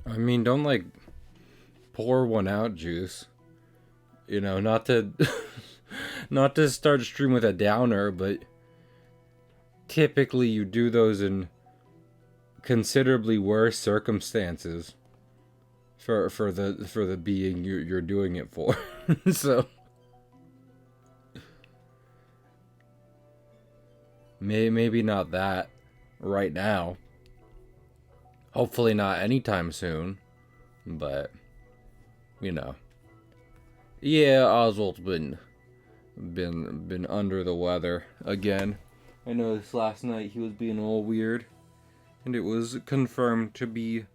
I mean, don't like pour one out juice. You know, not to not to start stream with a downer, but typically you do those in considerably worse circumstances for the being you're doing it for. So maybe not that right now. Hopefully not anytime soon. But you know, yeah, Oswald's been under the weather again. I noticed last night he was being all weird, and it was confirmed to be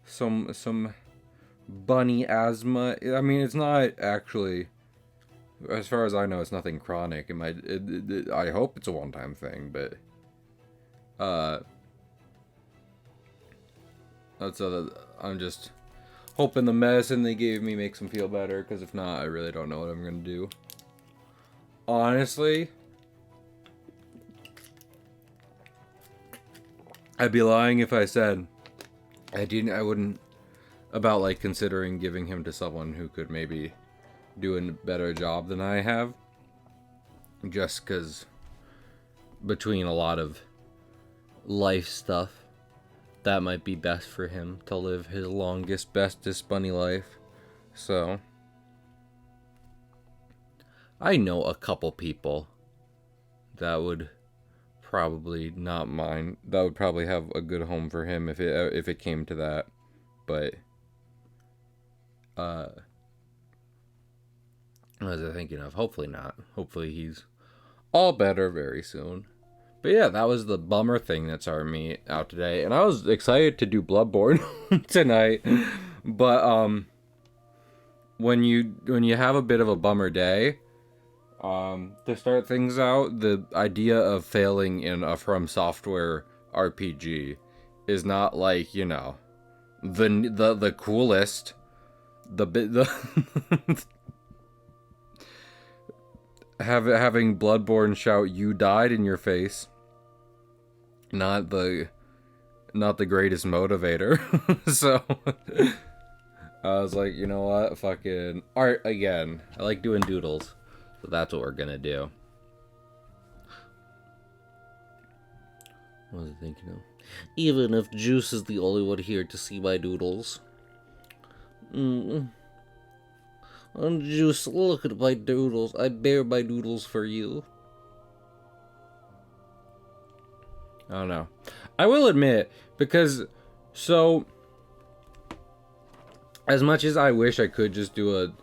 some bunny asthma. I mean, it's not actually, as far as I know, it's nothing chronic. I hope it's a one-time thing, but uh, I'm just hoping the medicine they gave me makes him feel better. Because if not, I really don't know what I'm gonna do. Honestly, I'd be lying if I said I wouldn't about like considering giving him to someone who could maybe do a better job than I have. Just because between a lot of life stuff, that might be best for him to live his longest, bestest bunny life. So I know a couple people that would probably not mind. That would probably have a good home for him if it came to that. But what was I thinking of? Hopefully not. Hopefully he's all better very soon. But yeah, that was the bummer thing that started me out today, and I was excited to do Bloodborne tonight. But when you have a bit of a bummer day, to start things out, the idea of failing in a From Software RPG is not like, you know, the coolest, the having Bloodborne shout "You died" in your face. Not the greatest motivator. So I was like, you know what? Fucking art again. I like doing doodles. So that's what we're gonna do. What was I thinking of? Even if Juice is the only one here to see my doodles. Juice, look at my doodles. I bear my doodles for you. I don't know. I will admit, because, so, as much as I wish I could just do a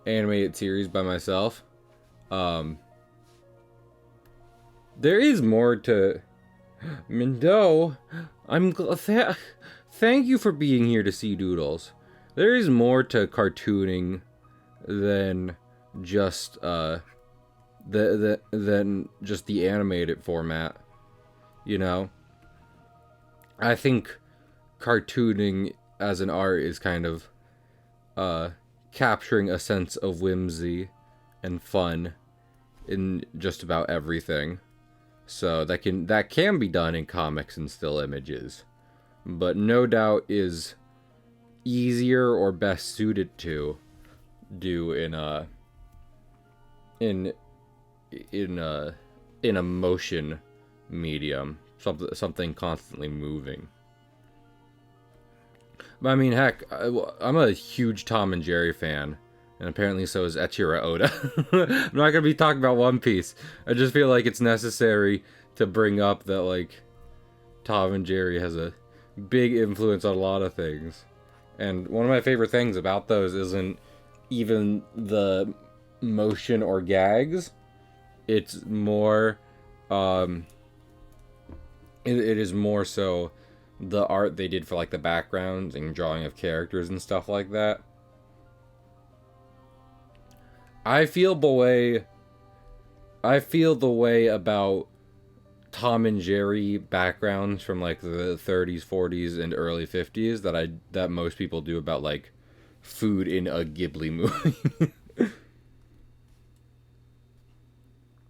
animated series by myself, there is more to... Mindo, thank you for being here to see doodles. There is more to cartooning than just than just the animated format. You know, I think cartooning as an art is kind of capturing a sense of whimsy and fun in just about everything. So that can be done in comics and still images, but no doubt is easier or best suited to do in a motion medium, something constantly moving. But I mean, heck, I'm a huge Tom and Jerry fan, and apparently so is Eiichiro Oda. I'm not gonna be talking about One Piece. I just feel like it's necessary to bring up that, like, Tom and Jerry has a big influence on a lot of things. And one of my favorite things about those isn't even the motion or gags. It's more, it is more so the art they did for, like, the backgrounds and drawing of characters and stuff like that. I feel the way about Tom and Jerry backgrounds from, like, the 30s, 40s, and early 50s that most people do about, like, food in a Ghibli movie.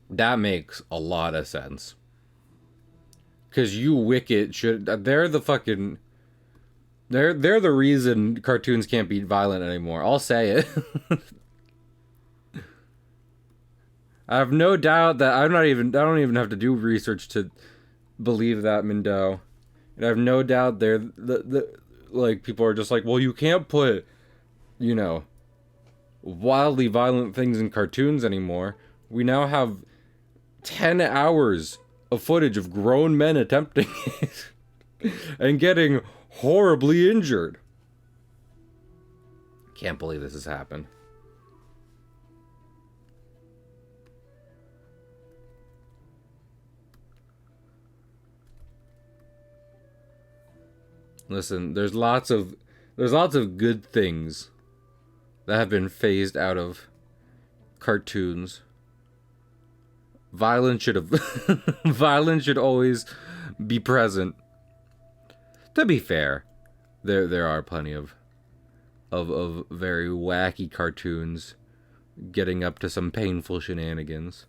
That makes a lot of sense. Because they're the fucking... They're the reason cartoons can't be violent anymore. I'll say it. I have no doubt that I don't even have to do research to believe that, Mindo. And I have no doubt like people are just like, well, you can't put, you know, wildly violent things in cartoons anymore. We now have 10 hours of footage of grown men attempting it and getting horribly injured. Can't believe this has happened. Listen, there's lots of good things that have been phased out of cartoons. Violence should have violence should always be present. To be fair, there are plenty of very wacky cartoons getting up to some painful shenanigans.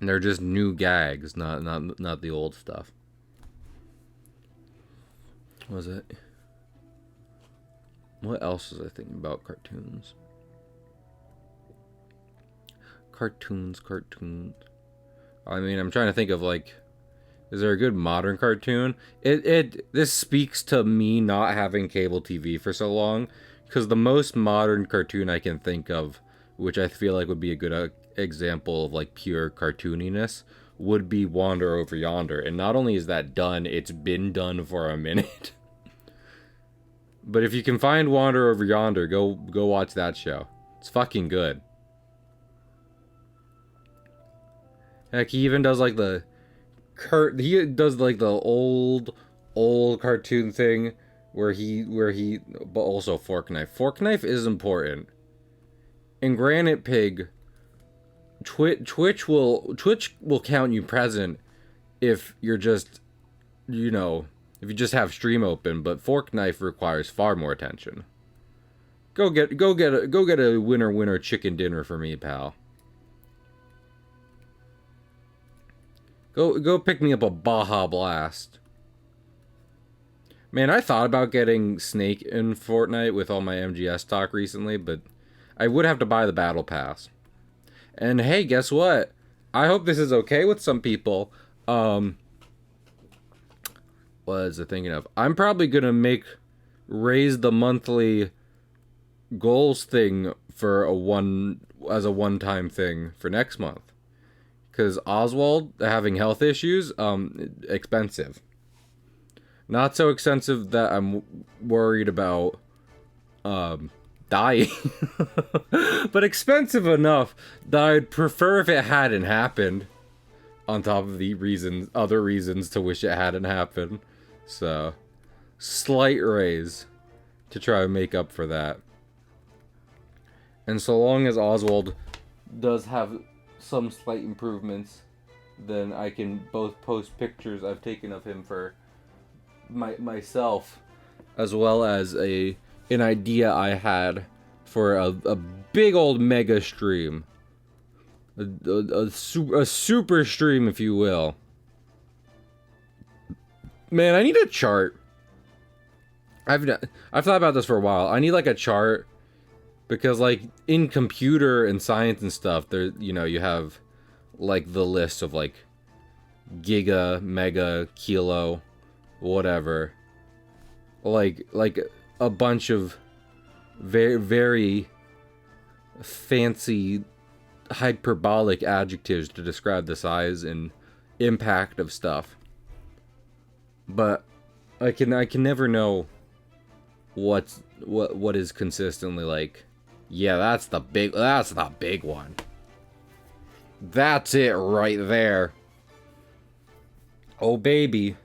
And they're just new gags, not the old stuff. What was it? What else was I thinking about cartoons? Cartoons. I mean, I'm trying to think of, like, is there a good modern cartoon? This speaks to me not having cable TV for so long, because the most modern cartoon I can think of, which I feel like would be a good example of, like, pure cartooniness, would be Wander Over Yonder. And not only is that done, it's been done for a minute. But if you can find Wander Over Yonder, go watch that show. It's fucking good. Heck, he even does like the old cartoon thing where he but also Fork Knife. Fork Knife is important. In Granite Pig, Twitch will count you present if you're just, you know, if you just have stream open, but Fork Knife requires far more attention. Go get a winner chicken dinner for me, pal. Go pick me up a Baja Blast. Man, I thought about getting Snake in Fortnite with all my MGS stock recently, but I would have to buy the Battle Pass. And hey, guess what? I hope this is okay with some people. What was I thinking of? I'm probably gonna raise the monthly goals thing for a one-time thing for next month. Because Oswald having health issues, expensive. Not so expensive that I'm worried about dying. But expensive enough that I'd prefer if it hadn't happened. On top of the other reasons to wish it hadn't happened. So, slight raise to try and make up for that. And so long as Oswald does have some slight improvements, then I can both post pictures I've taken of him for myself, as well as an idea I had for a big old mega stream. A super stream, if you will. Man, I need a chart. I've thought about this for a while. I need like a chart because like in computer and science and stuff, there you have like the list of like giga, mega, kilo, whatever. Like a bunch of very fancy hyperbolic adjectives to describe the size and impact of stuff. But I can never know what is consistently like, yeah, that's the big one. That's it right there. Oh baby,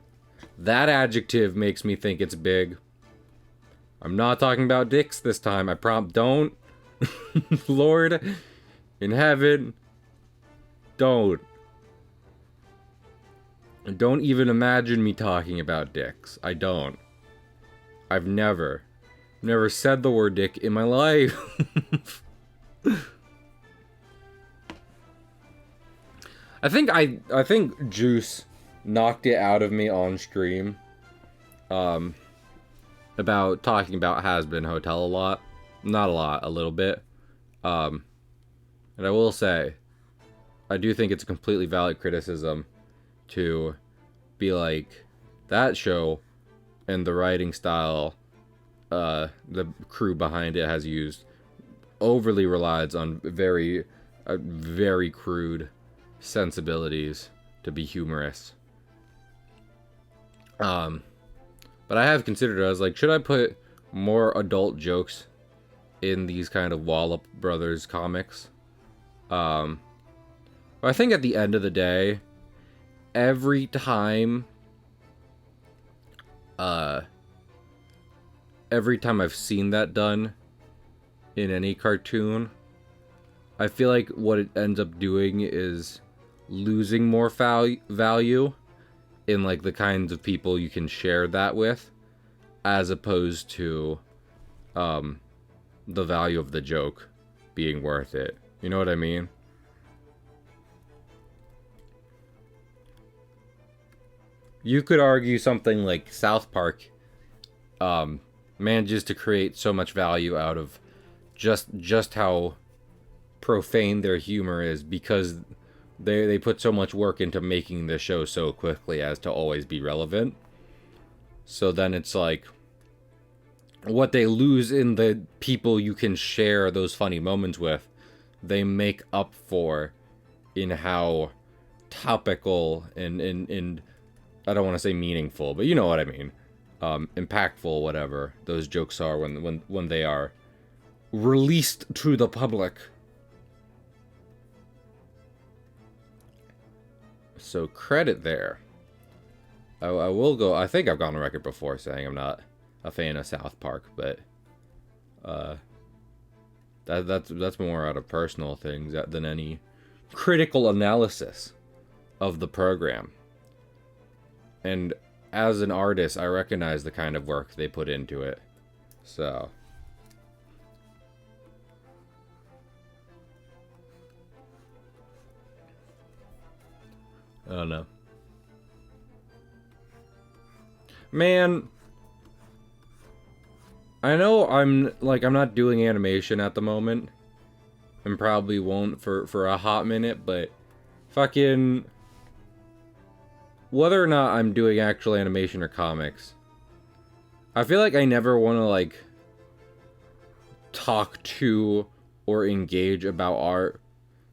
that adjective makes me think it's big. I'm not talking about dicks this time. I don't. Lord in heaven, don't. Don't even imagine me talking about dicks. I don't. I've never said the word dick in my life. I think Juice knocked it out of me on stream. about talking about Has-Been Hotel a lot. Not a lot, a little bit. And I will say, I do think it's a completely valid criticism to be like, that show and the writing style the crew behind it has used overly relies on very crude sensibilities to be humorous. But I have considered it. I was like, should I put more adult jokes in these kind of Wallop Brothers comics? I think at the end of the day, every time I've seen that done in any cartoon, I feel like what it ends up doing is losing more value in like the kinds of people you can share that with, as opposed to the value of the joke being worth it. You know what I mean? You could argue something like South Park manages to create so much value out of just how profane their humor is, because they put so much work into making the show so quickly as to always be relevant. So then it's like, what they lose in the people you can share those funny moments with, they make up for in how topical and I don't want to say meaningful, but you know what I mean, impactful, whatever those jokes are when they are released to the public. So credit there. I will go. I think I've gone on record before saying I'm not a fan of South Park, but that's more out of personal things than any critical analysis of the program. And as an artist, I recognize the kind of work they put into it. So I don't know. Man, I know I'm not doing animation at the moment, and probably won't for a hot minute, but fucking whether or not I'm doing actual animation or comics, I feel like I never want to like talk to or engage about art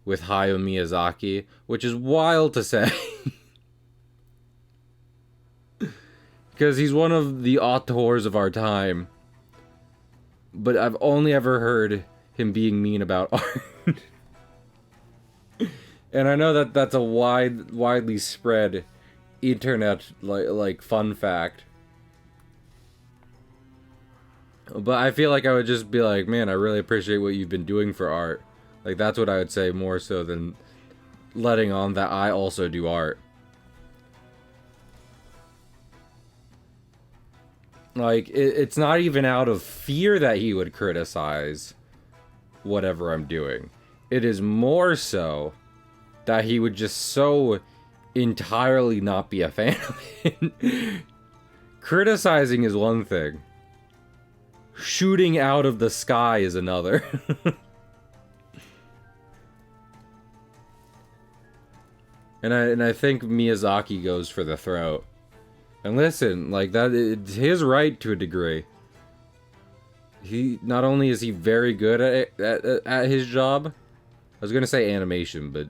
with Hayao Miyazaki, which is wild to say. Because he's one of the auteurs of our time. But I've only ever heard him being mean about art. And I know that that's a widely spread internet like fun fact. But I feel like I would just be like, man, I really appreciate what you've been doing for art. Like, that's what I would say more so than letting on that I also do art. Like, it's not even out of fear that he would criticize whatever I'm doing. It is more so that he would just so entirely not be a fan of it. Criticizing is one thing. Shooting out of the sky is another. And I think Miyazaki goes for the throat. And listen, like, that, it's his right to a degree. He, not only is he very good at his job, I was gonna say animation, but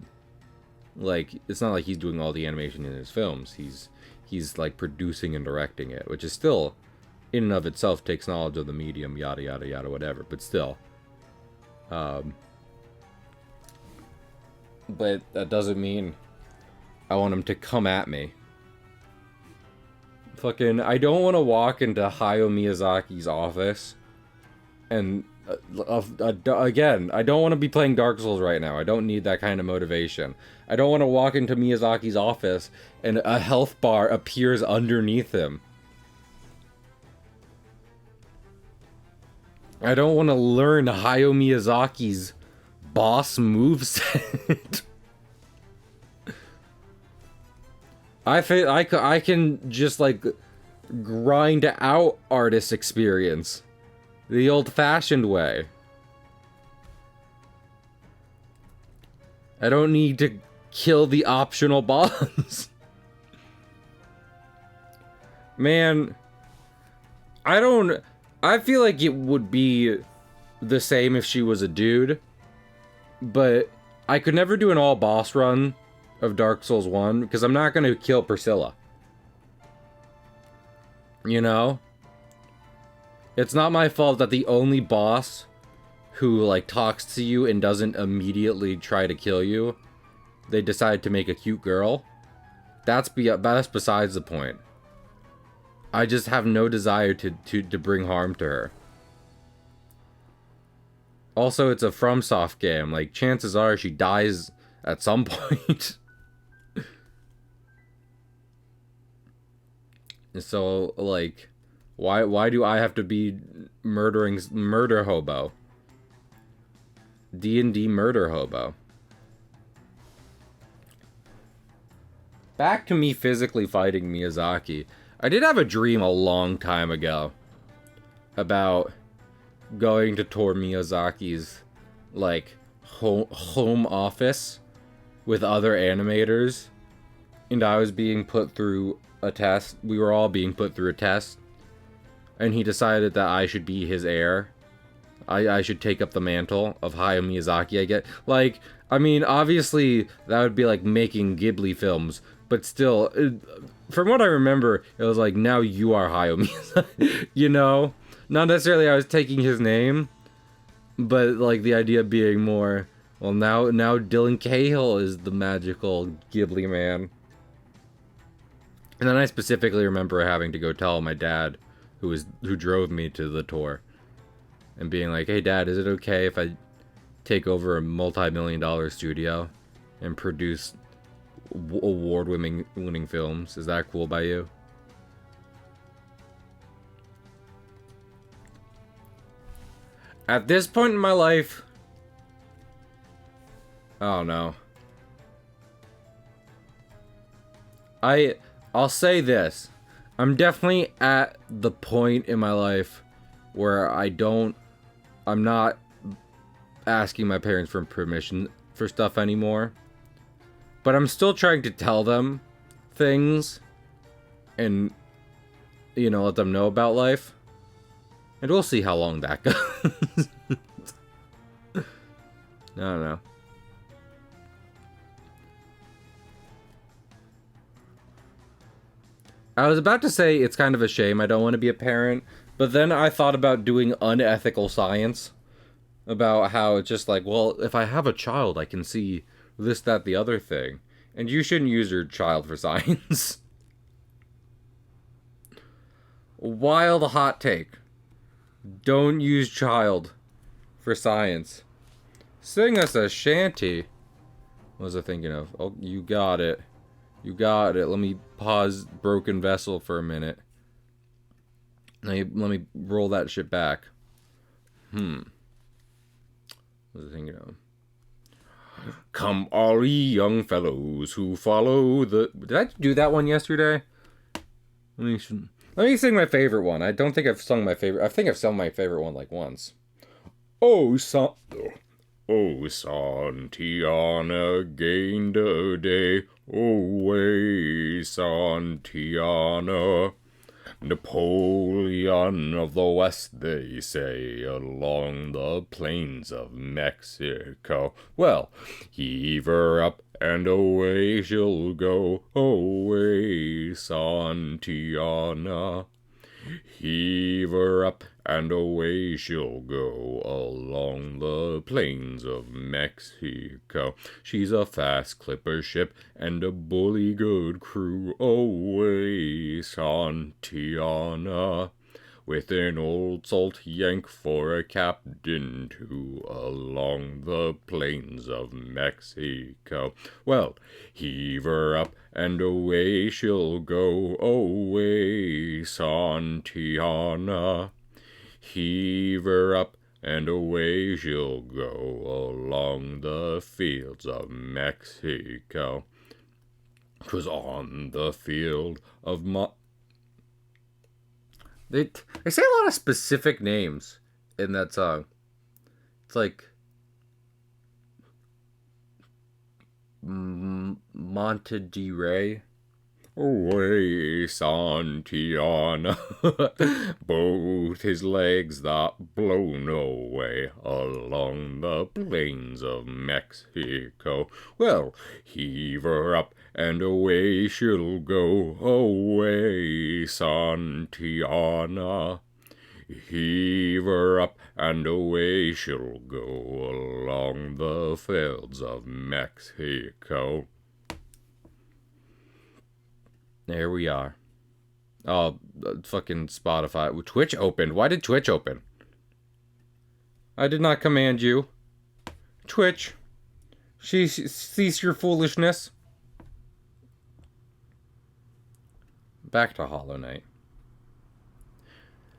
like, it's not like he's doing all the animation in his films. He's like producing and directing it, which is still, in and of itself, takes knowledge of the medium, yada yada yada, whatever. But still, but that doesn't mean I want him to come at me. Fucking, I don't want to walk into Hayao Miyazaki's office and, again, I don't want to be playing Dark Souls right now. I don't need that kind of motivation. I don't want to walk into Miyazaki's office and a health bar appears underneath him. I don't want to learn Hayao Miyazaki's boss moveset. I can just like grind out artist experience the old-fashioned way. I don't need to kill the optional boss. Man, I feel like it would be the same if she was a dude, but I could never do an all boss run of Dark Souls 1 because I'm not going to kill Priscilla. You know? It's not my fault that the only boss who, like, talks to you and doesn't immediately try to kill you, they decide to make a cute girl. That's besides the point. I just have no desire to bring harm to her. Also, it's a FromSoft game. Like, chances are she dies at some point. So, like, why do I have to be murder hobo? D&D murder hobo. Back to me physically fighting Miyazaki. I did have a dream a long time ago about going to tour Miyazaki's, like, home office with other animators, and I was being put through a test. We were all being put through a test, and he decided that I should be his heir. I should take up the mantle of Hayao Miyazaki. I get, like, I mean, obviously that would be like making Ghibli films, but still, from what I remember, it was like, now you are Hayao Miyazaki, you know? Not necessarily I was taking his name, but like the idea being more, well, now Dylan Cahill is the magical Ghibli man. And then I specifically remember having to go tell my dad, who drove me to the tour, and being like, hey Dad, is it okay if I take over a multi-million-dollar studio and produce award-winning films? Is that cool by you? At this point in my life, I don't know. I'll say this. I'm definitely at the point in my life where I'm not asking my parents for permission for stuff anymore. But I'm still trying to tell them things and, you know, let them know about life. And we'll see how long that goes. I don't know. I was about to say it's kind of a shame I don't want to be a parent, but then I thought about doing unethical science. About how it's just like, well, if I have a child, I can see this, that, the other thing. And you shouldn't use your child for science. Wild hot take. Don't use child for science. Sing us a shanty. What was I thinking of? Oh, you got it. You got it. Let me pause Broken Vessel for a minute. Let me roll that shit back. What was I thinking of? Come all ye young fellows who follow the... Did I do that one yesterday? Let me sing my favorite one. I don't think I've sung my favorite... I think I've sung my favorite one like once. Oh, Santiana gained a day. Oh, way, Santiana. Napoleon of the West, they say, along the plains of Mexico. Well, heave her up and away she'll go. Away, Santiana. Heave her up and away she'll go along the plains of Mexico. She's a fast clipper ship and a bully good crew. Away, Santiana. With an old salt yank for a captain too, along the plains of Mexico. Well, heave her up and away she'll go. Away, Santiana. Heave her up and away she'll go along the fields of Mexico. 'Twas on the field of They say a lot of specific names in that song. It's like Monte de Rey. Away, Santiana, both his legs that blown away along the plains of Mexico. Well, heave her up and away she'll go. Away, Santiana. Heave her up and away she'll go along the fields of Mexico. There we are. Oh, fucking Spotify. Twitch opened. Why did Twitch open? I did not command you. Twitch. Cease your foolishness. Back to Hollow Knight.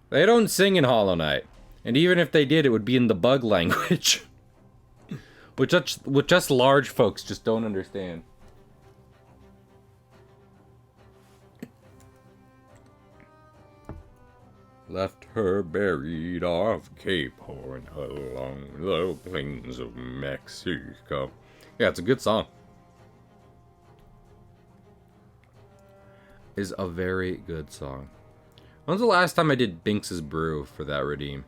They don't sing in Hollow Knight. And even if they did, it would be in the bug language. which us large folks just don't understand. Left her buried off Cape Horn along the plains of Mexico. Yeah, it's a good song. Is a very good song. When's the last time I did Binks's Brew for that redeem?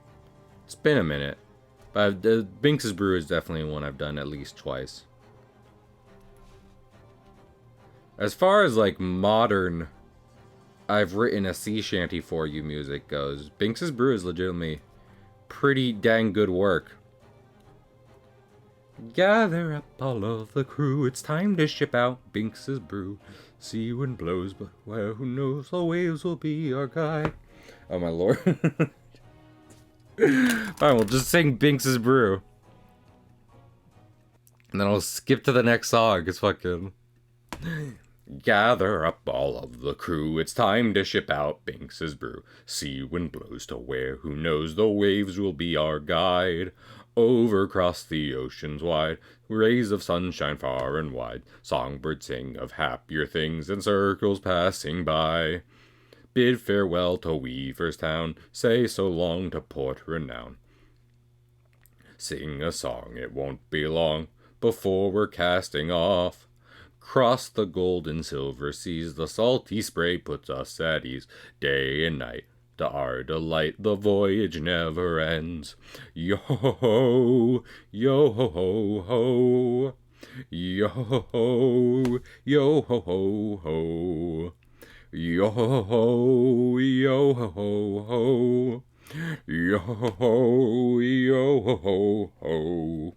It's been a minute. But Binks's Brew is definitely one I've done at least twice. As far as like modern I've written a sea shanty for you music goes, Binks's Brew is legitimately pretty dang good work. Gather up all of the crew, it's time to ship out Binks's Brew. Sea wind blows, but well, who knows, the waves will be our guide. Oh my lord. Fine, we'll just sing Binks's Brew. And then I'll skip to the next song, it's fucking... Gather up all of the crew, it's time to ship out Binks's Brew. Sea wind blows to where, who knows, the waves will be our guide. Over across the oceans wide, rays of sunshine far and wide, songbirds sing of happier things and circles passing by. Bid farewell to Weaver's Town, say so long to Port Renown. Sing a song, it won't be long before we're casting off. Cross the gold and silver seas, the salty spray puts us at ease. Day and night, to our delight, the voyage never ends. Yo-ho-ho, yo-ho-ho-ho, yo-ho-ho, yo-ho-ho-ho, yo-ho-ho, yo-ho-ho-ho, yo-ho-ho, yo-ho-ho-ho.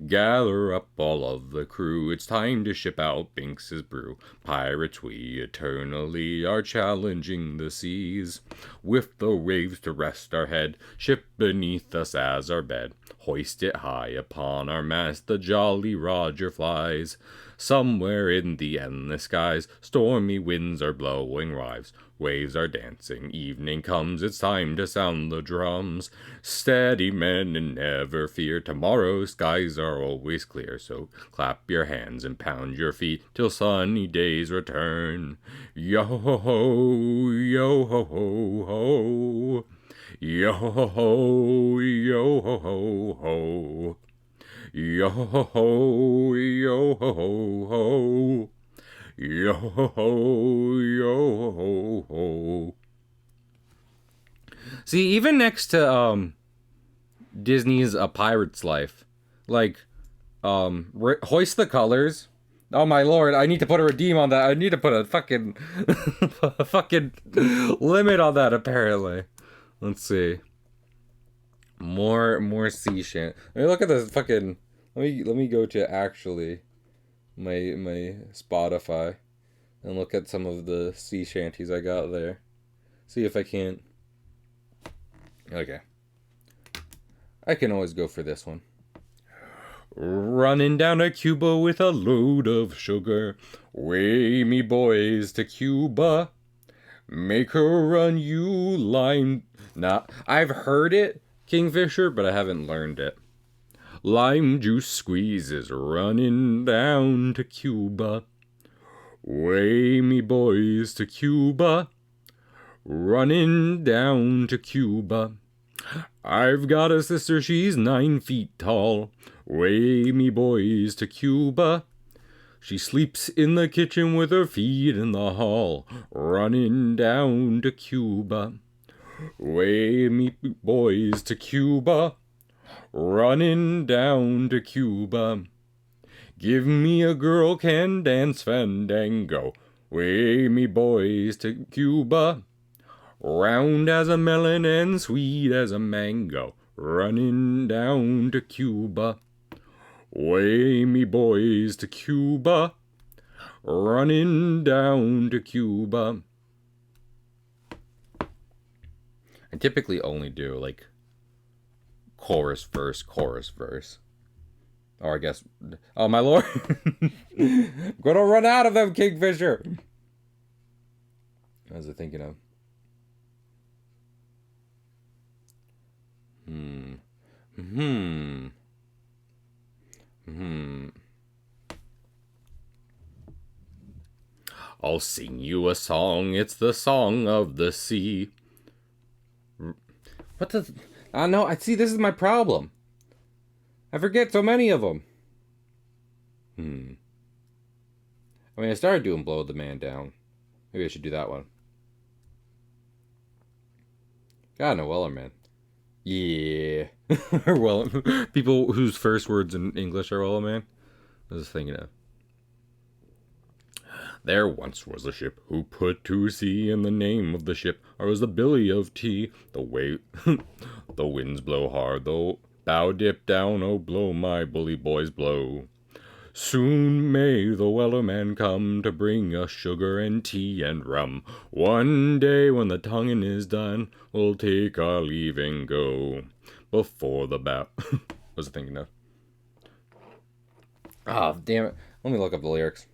Gather up all of the crew, it's time to ship out Binks's Brew. Pirates we eternally are challenging the seas. With the waves to rest our head, ship beneath us as our bed. Hoist it high upon our mast, the Jolly Roger flies. Somewhere in the endless skies, stormy winds are blowing rives. Waves are dancing, evening comes, it's time to sound the drums. Steady men and never fear, tomorrow's skies are always clear. So clap your hands and pound your feet till sunny days return. Yo-ho-ho, yo-ho-ho-ho, yo-ho-ho, yo-ho-ho-ho, yo-ho-ho, yo-ho-ho-ho, yo-ho-ho, yo-ho-ho. See, even next to Disney's A Pirate's Life, like Hoist the Colors. Oh my lord, I need to put a redeem on that. I need to put a fucking a fucking limit on that apparently. Let's see. More sea shanty. Let me look at this fucking let me go to actually my Spotify and look at some of the sea shanties I got there. See if I can't. Okay. I can always go for this one. Running down to Cuba with a load of sugar. Way me boys to Cuba. Make her run you lime. Nah, I've heard it, Kingfisher, but I haven't learned it. Lime juice squeezes running down to Cuba. Way me boys to Cuba. running down to Cuba. I've got a sister, she's 9 feet tall. Way me boys to Cuba. She sleeps in the kitchen with her feet in the hall, running down to Cuba. Way me boys to Cuba, running down to Cuba. Give me a girl can dance fandango. Way me boys to Cuba. Round as a melon and sweet as a mango, running down to Cuba. Way me boys to Cuba, running down to Cuba. I typically only do like chorus, verse. Or I guess, oh my lord, I'm gonna run out of them, Kingfisher. What was I thinking of? I'll sing you a song, it's the song of the sea. What the... I know, I see, this is my problem. I forget so many of them. I mean, I started doing Blow the Man Down. Maybe I should do that one. God, no, Weller, man. Yeah. Well, people whose first words in English are Weller, man. I was thinking of. There once was a ship who put to sea, and the name of the ship was the Billy of Tea. The winds blow hard, though bow dip down, oh blow, my bully boys, blow. Soon may the Wellerman come to bring us sugar and tea and rum. One day when the tonguing is done, we'll take our leave and go. Before the bow... What was I thinking of? Oh, damn it. Let me look up the lyrics.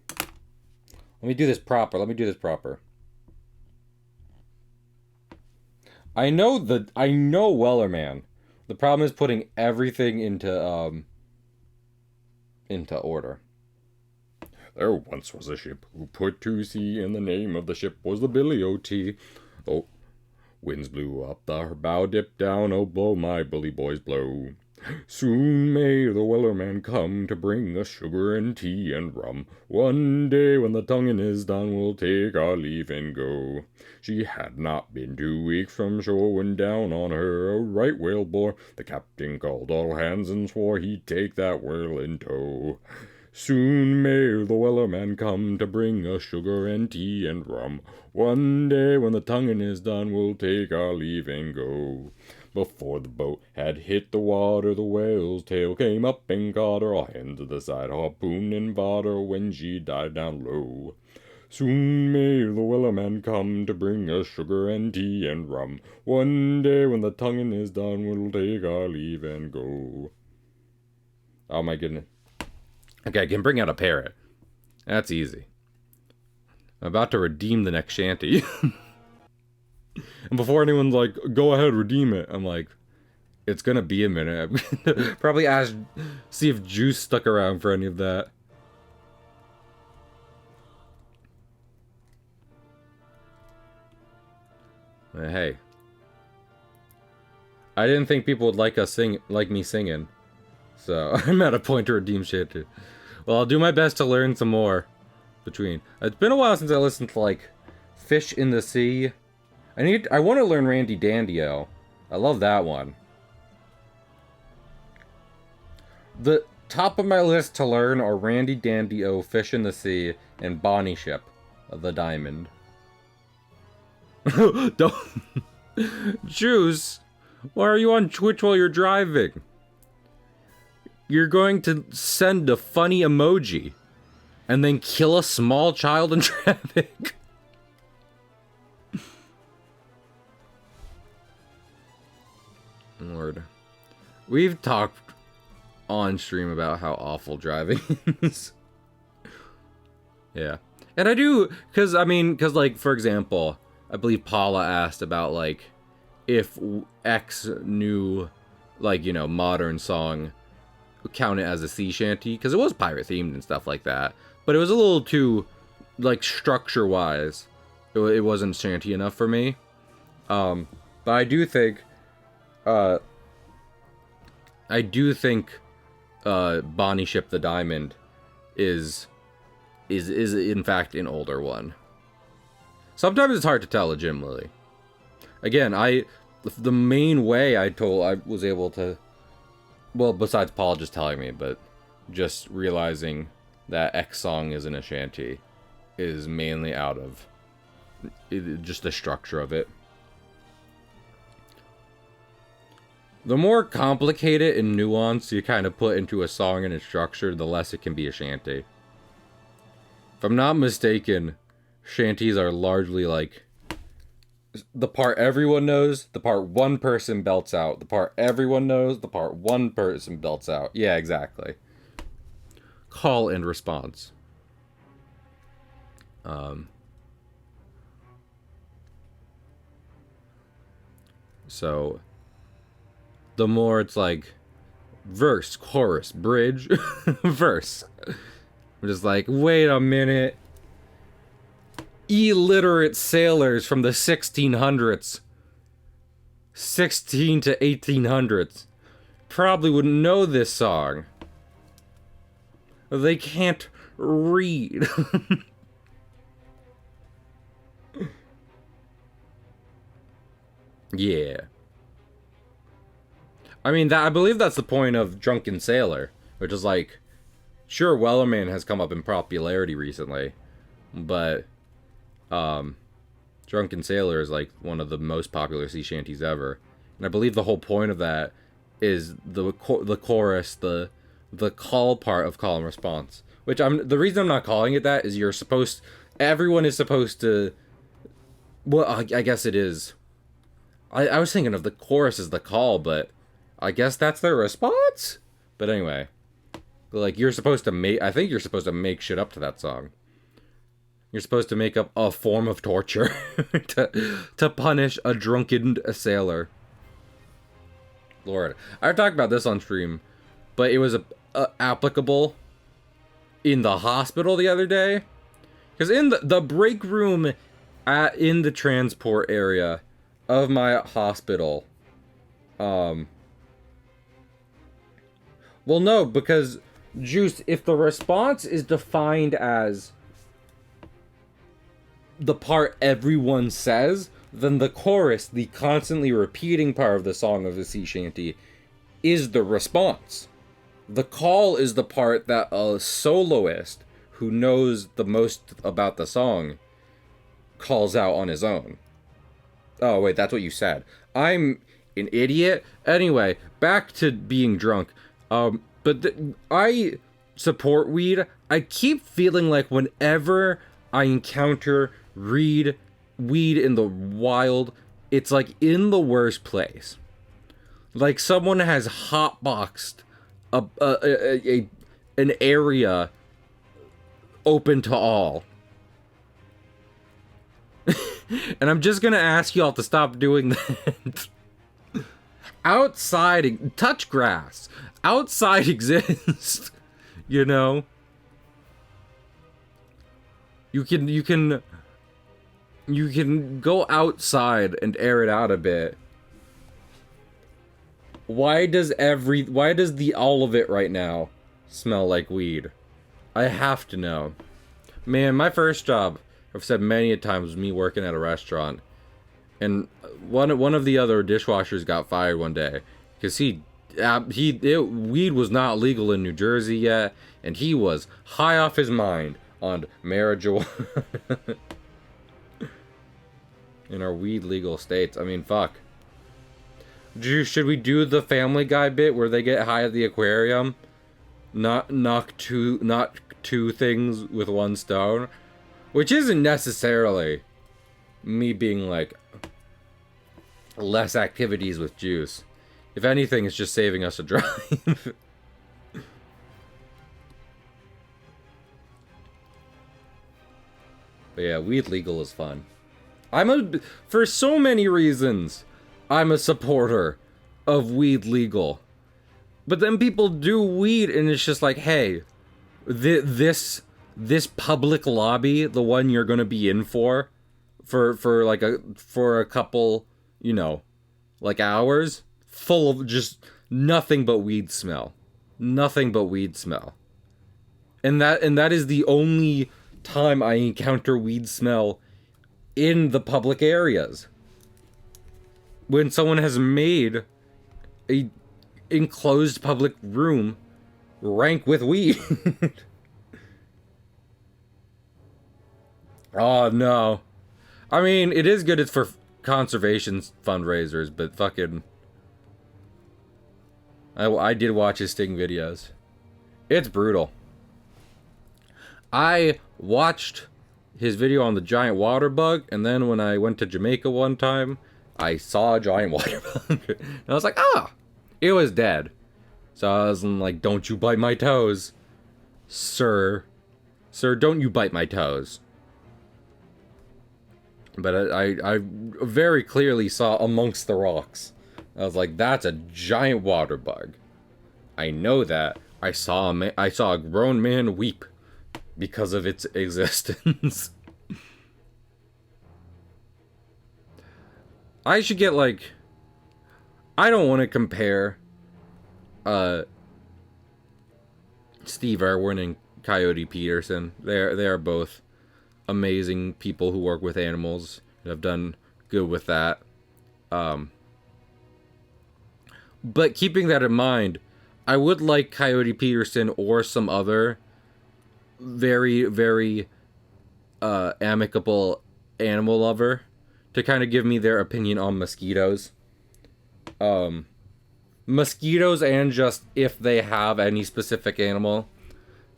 Let me do this proper. I know Wellerman. The problem is putting everything into order. There once was a ship who put to sea, and the name of the ship was the Billy O.T. Oh, winds blew up, the bow dipped down, oh blow, my bully boys, blow. Soon may the Wellerman come to bring us sugar and tea and rum. One day when the tonguing is done, we'll take our leave and go. She had not been 2 weeks from shore when down on her a right whale bore. The captain called all hands and swore he'd take that whale in tow. Soon may the Wellerman come to bring us sugar and tea and rum. One day when the tonguing is done, we'll take our leave and go. Before the boat had hit the water, the whale's tail came up and caught her. All hands to the side, harpoon and bought her when she died down low. Soon may the Wellerman come to bring us sugar and tea and rum. One day when the tonguing is done, we'll take our leave and go. Oh my goodness. Okay, I can bring out a parrot. That's easy. I'm about to redeem the next shanty. And before anyone's like, go ahead, redeem it, I'm like, it's gonna be a minute. I'm gonna probably see if Juice stuck around for any of that. Hey. I didn't think people would like me singing. So, I'm at a point to redeem shit. Well, I'll do my best to learn some more between. It's been a while since I listened to, like, Fish in the Sea. I want to learn Randy Dandio. I love that one. The top of my list to learn are Randy Dandio, Fish in the Sea, and Bonnie Ship, the Diamond. Don't... Juice, why are you on Twitch while you're driving? You're going to send a funny emoji and then kill a small child in traffic. Lord. We've talked on stream about how awful driving is. Yeah. And I do, because, like, for example, I believe Paula asked about, like, if X new, like, you know, modern song counted as a sea shanty, because it was pirate themed and stuff like that, but it was a little too, like, structure-wise, it wasn't shanty enough for me. But uh, I do think, Bonnie Ship the Diamond is in fact an older one. Sometimes it's hard to tell legitimately. Again, the main way I was able to, well, besides Paul just telling me, but just realizing that X song isn't a shanty is mainly out of just the structure of it. The more complicated and nuanced you kind of put into a song and its structure, the less it can be a shanty. If I'm not mistaken, shanties are largely like the part everyone knows, the part one person belts out, the part everyone knows, the part one person belts out. Yeah, exactly. Call and response. So the more it's like verse, chorus, bridge, verse. I'm just like, wait a minute. Illiterate sailors from the 1600s, 16 to 1800s, probably wouldn't know this song. They can't read. Yeah. I mean, I believe that's the point of Drunken Sailor, which is like, sure, Wellerman has come up in popularity recently, but Drunken Sailor is like one of the most popular sea shanties ever, and I believe the whole point of that is the chorus, the call part of call and response. Which the reason I'm not calling it that is everyone is supposed to. Well, I guess it is. I was thinking of the chorus as the call, but I guess that's their response. But anyway, like you're supposed to make. I think you're supposed to make shit up to that song. You're supposed to make up a form of torture to punish a drunken sailor. Lord, I've talked about this on stream, but it was applicable in the hospital the other day. Because in the break room in the transport area of my hospital, well, no, because, Juice, if the response is defined as the part everyone says, then the chorus, the constantly repeating part of the song of the sea shanty, is the response. The call is the part that a soloist who knows the most about the song calls out on his own. Oh, wait, that's what you said. I'm an idiot. Anyway, back to being drunk. I support weed. I keep feeling like whenever I encounter weed in the wild, it's like in the worst place. Like someone has hotboxed an area open to all. And I'm just gonna ask y'all to stop doing that. Outside, touch grass. Outside exists. You know? You can go outside and air it out a bit. Why does the all of it right now smell like weed? I have to know. Man, my first job, I've said many a times, was me working at a restaurant. And one of the other dishwashers got fired one day because weed was not legal in New Jersey yet, and he was high off his mind on marijuana. In our weed legal states. I mean, fuck. Should we do the Family Guy bit where they get high at the aquarium? Not two things with one stone? Which isn't necessarily me being like, less activities with Juice. If anything, it's just saving us a drive. But yeah, weed legal is fun. For so many reasons, I'm a supporter of weed legal. But then people do weed and it's just like, hey, this public lobby, the one you're gonna be in for a couple you know, like hours, full of just nothing but weed smell. Nothing but weed smell. And that is the only time I encounter weed smell in the public areas. When someone has made a enclosed public room rank with weed. Oh no. I mean, it is good it's for conservation fundraisers, but fucking I did watch his sting videos. It's brutal. I watched his video on the giant water bug, and then when I went to Jamaica one time, I saw a giant water bug. And I was like, ah! It was dead. So I was like, don't you bite my toes. Sir. Sir, don't you bite my toes. But I very clearly saw amongst the rocks. I was like, that's a giant water bug. I know that. I saw a grown man weep because of its existence. I should get like... I don't want to compare Steve Irwin and Coyote Peterson. They are both amazing people who work with animals and have done good with that. But keeping that in mind, I would like Coyote Peterson or some other very, very amicable animal lover to kind of give me their opinion on mosquitoes. Mosquitoes, and just if they have any specific animal,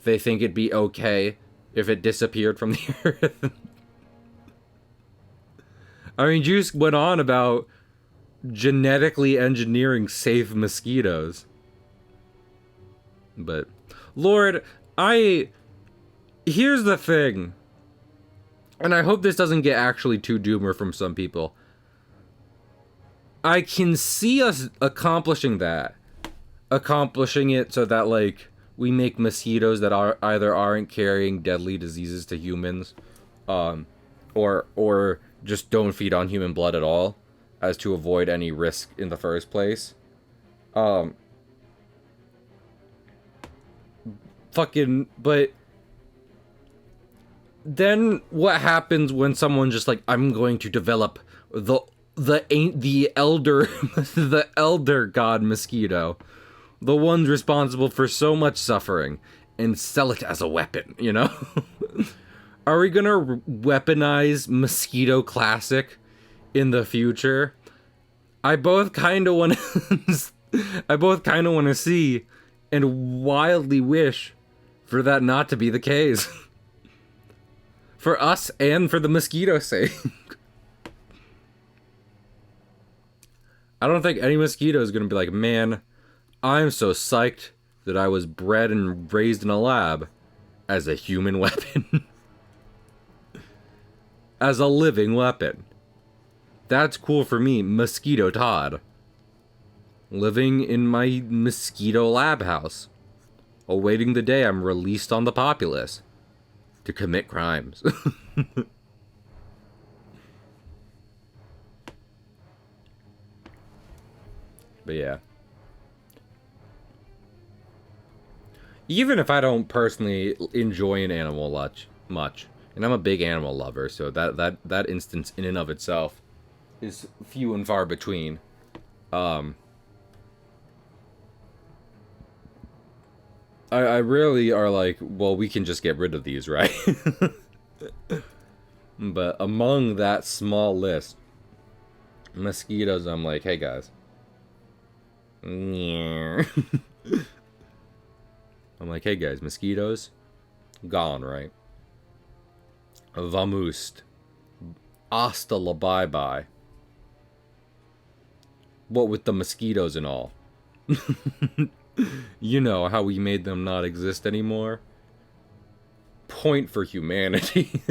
they think it'd be okay if it disappeared from the earth. I mean, Juice went on about genetically engineering safe mosquitoes. But, Lord, here's the thing. And I hope this doesn't get actually too doomer from some people. I can see us accomplishing that. Accomplishing it so that, like, we make mosquitoes that aren't carrying deadly diseases to humans, or just don't feed on human blood at all, as to avoid any risk in the first place. But then what happens when someone just like, I'm going to develop the elder the elder god mosquito, the ones responsible for so much suffering, and sell it as a weapon, you know? Are we gonna weaponize Mosquito Classic in the future? I both kind of want to see and wildly wish for that not to be the case. For us and for the mosquito's sake. I don't think any mosquito is going to be like, man, I'm so psyched that I was bred and raised in a lab as a human weapon. As a living weapon. That's cool for me, Mosquito Todd. Living in my mosquito lab house. Awaiting the day I'm released on the populace. To commit crimes. But yeah. Even if I don't personally enjoy an animal much, and I'm a big animal lover, so that instance in and of itself is few and far between. I really are like, well, we can just get rid of these, right? But among that small list, mosquitoes, I'm like, hey guys. I'm like, hey guys, mosquitoes, gone, right? Vamoost. Hasta la bye-bye. What with the mosquitoes and all. You know how we made them not exist anymore? Point for humanity.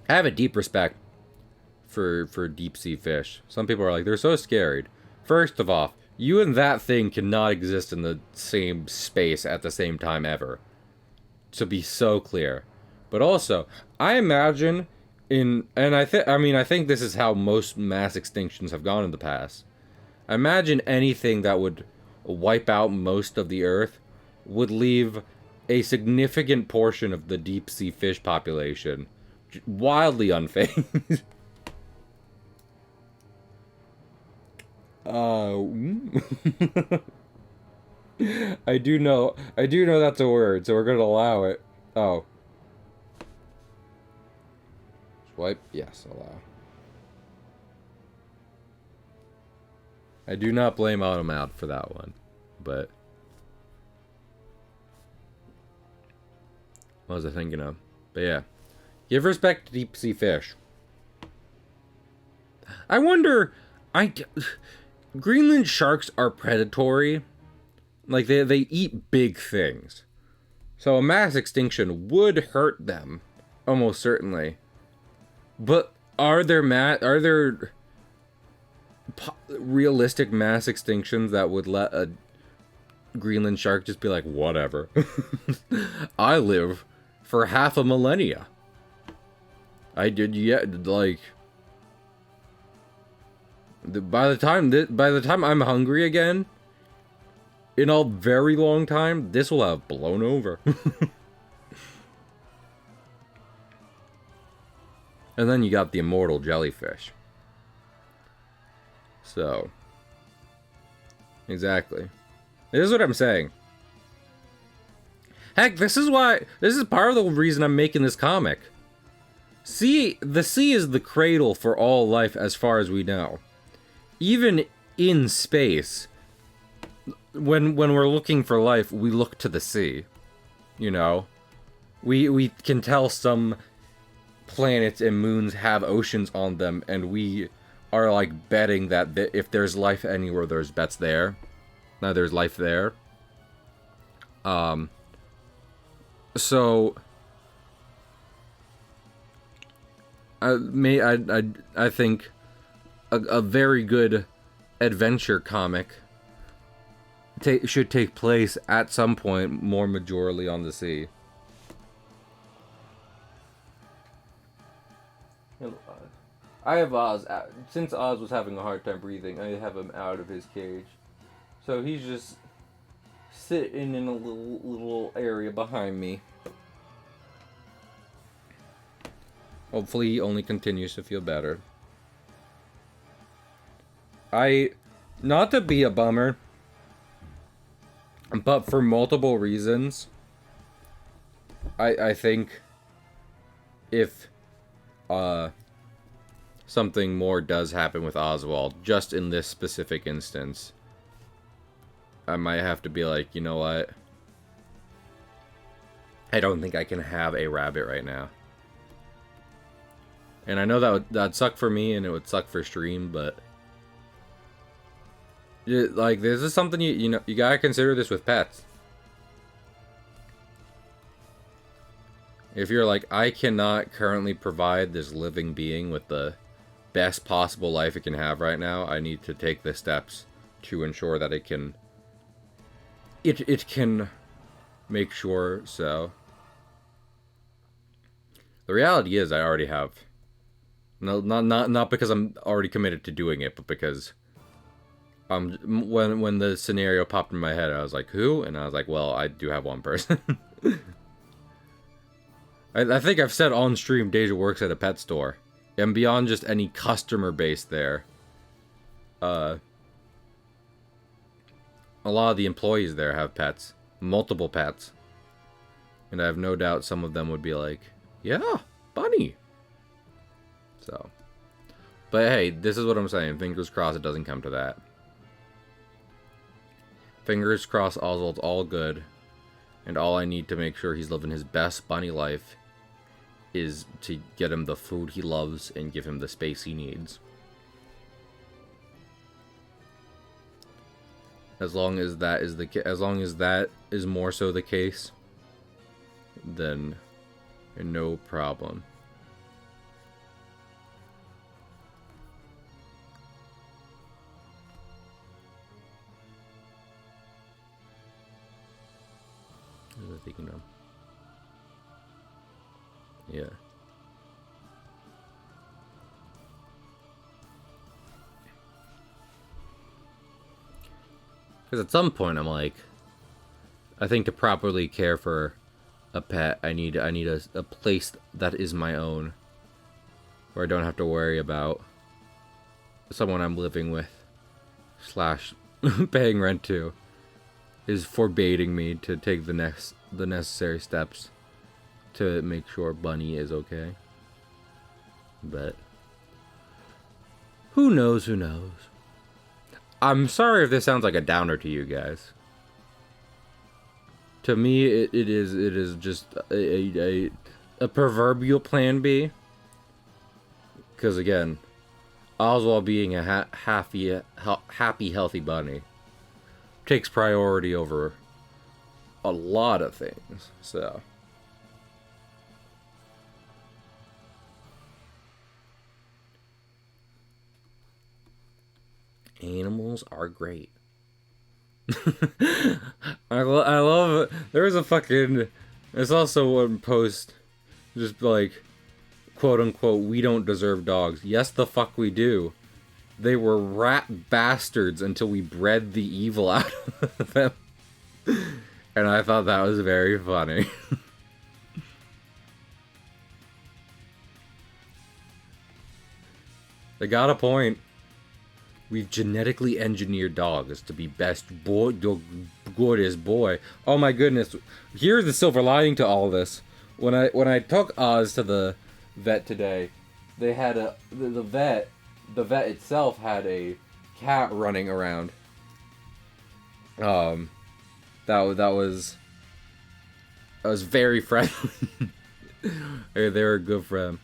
I have a deep respect for deep sea fish. Some people are like, they're so scared. First of all, you and that thing cannot exist in the same space at the same time ever. To be so clear. But also, I imagine And I think this is how most mass extinctions have gone in the past. Imagine anything that would wipe out most of the Earth would leave a significant portion of the deep sea fish population wildly unfazed. I do know that's a word, so we're gonna allow it. Oh. Swipe, yes, allow. I do not blame Automad for that one, but what was I thinking of? But yeah, give respect to deep sea fish. I wonder, I Greenland sharks are predatory, like they eat big things, so a mass extinction would hurt them, almost certainly. But are there realistic mass extinctions that would let a Greenland shark just be like, whatever? I live for half a millennia. I did, yeah, like by the time I'm hungry again, in a very long time, this will have blown over. And then you got the immortal jellyfish. So, exactly. This is what I'm saying. Heck, this is part of the reason I'm making this comic. The sea is the cradle for all life as far as we know. Even in space, when we're looking for life, we look to the sea. You know? We can tell some planets and moons have oceans on them, and we are like betting that if there's life anywhere, there's bets there. Now there's life there. So I think a very good adventure comic should take place at some point more majorly on the sea. I have Oz. Since Oz was having a hard time breathing, I have him out of his cage. So he's just sitting in a little area behind me. Hopefully he only continues to feel better. Not to be a bummer, but for multiple reasons, I think if something more does happen with Oswald, just in this specific instance, I might have to be like, you know what? I don't think I can have a rabbit right now. And I know that'd suck for me, and it would suck for stream, but like, this is something you gotta consider this with pets. If you're like, I cannot currently provide this living being with the best possible life it can have right now, I need to take the steps to ensure that it can make sure so. The reality is I already have. No, not because I'm already committed to doing it, but because when the scenario popped in my head, I was like, who? And I was like, well, I do have one person. I think I've said on stream Deja works at a pet store. And beyond just any customer base there, a lot of the employees there have pets. Multiple pets. And I have no doubt some of them would be like, yeah, bunny. So. But hey, this is what I'm saying. Fingers crossed it doesn't come to that. Fingers crossed Oswald's all good. And all I need to make sure he's living his best bunny life is to get him the food he loves and give him the space he needs. As long as that is more so the case, then no problem. What was I thinking of? Yeah. Because at some point I'm like, I think to properly care for a pet, I need a place that is my own, where I don't have to worry about someone I'm living with slash paying rent to is forbidding me to take the necessary steps to make sure Bunny is okay. But who knows? Who knows? I'm sorry if this sounds like a downer to you guys. To me, it is just a proverbial plan B. Because again, Oswald being a happy, healthy bunny takes priority over a lot of things. So animals are great. I love it. There's a fucking. There's also one post, just like, quote unquote, we don't deserve dogs. Yes, the fuck we do. They were rat bastards until we bred the evil out of them. And I thought that was very funny. They got a point. We've genetically engineered dogs to be best boy, goodest boy. Oh my goodness! Here's the silver lining to all this. When I took Oz to the vet today, they had the vet itself had a cat running around. That was very friendly. They were a good friend.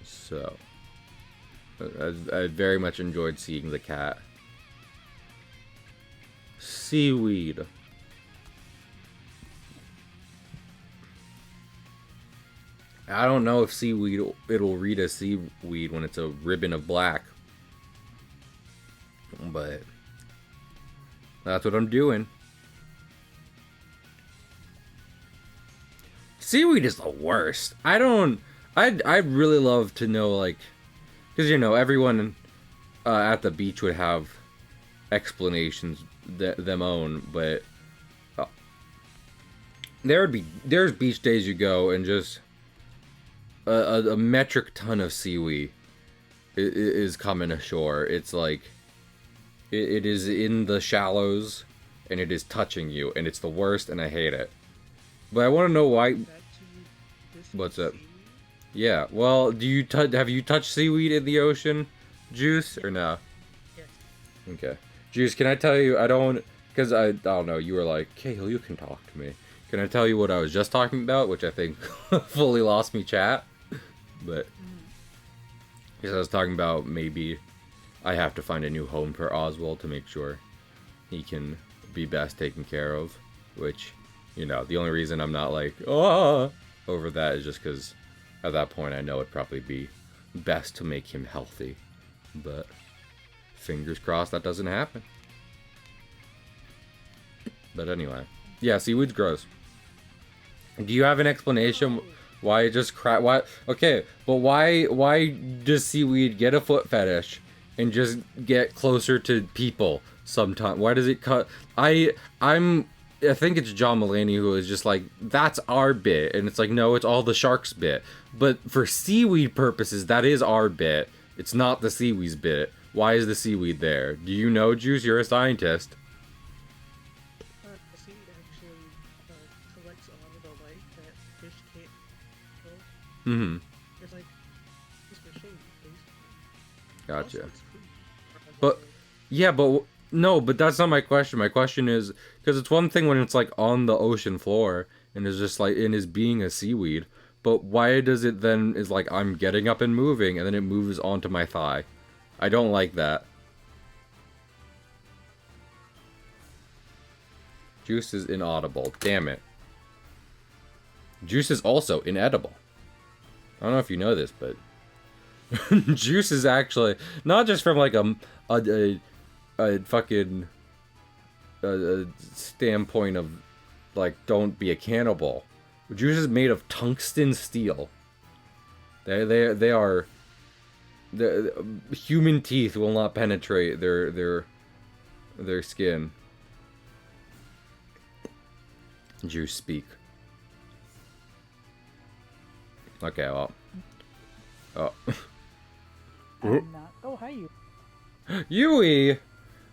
So, I very much enjoyed seeing the cat. Seaweed. I don't know if seaweed, it'll read as seaweed when it's a ribbon of black. But that's what I'm doing. Seaweed is the worst. I'd really love to know, like, because, you know, everyone at the beach would have explanations them own, but there's beach days you go and just a metric ton of seaweed is coming ashore. It's like it is in the shallows and it is touching you, and it's the worst, and I hate it. But I want to know why. What's up? Yeah, well, have you touched seaweed in the ocean, Juice, or no? Yes. Okay. Juice, can I tell you, because I don't know, you were like, Cahill, you can talk to me. Can I tell you what I was just talking about, which I think fully lost me chat? But, because I was talking about maybe I have to find a new home for Oswald to make sure he can be best taken care of, which, you know, the only reason I'm not like, over that is just because at that point I know it'd probably be best to make him healthy. But fingers crossed that doesn't happen. But anyway, yeah, seaweed's gross. Do you have an explanation why it just why? Okay, but why does seaweed get a foot fetish and just get closer to people sometimes? Why does it cut? I think it's John Mulaney who is just like, that's our bit, and it's like, no, it's all the shark's bit. But for seaweed purposes, that is our bit. It's not the seaweed's bit. Why is the seaweed there? Do you know, Juice? You're a scientist. The seed actually collects a lot of the light that fish can't pull. Mm-hmm. It's like it's fishing, basically. Gotcha. Also, it's food. But yeah, but no, but that's not my question. My question is, because it's one thing when it's like on the ocean floor and is just like, and is being a seaweed, but why does it then is like, I'm getting up and moving and then it moves onto my thigh? I don't like that. Juice is inaudible. Damn it. Juice is also inedible. I don't know if you know this, but Juice is actually not just from like a fucking standpoint of like, don't be a cannibal. Juice is made of tungsten steel. They are the human teeth will not penetrate their skin. Juice speak. Okay, well. Oh. I'm not. Oh, hi, you. Yui!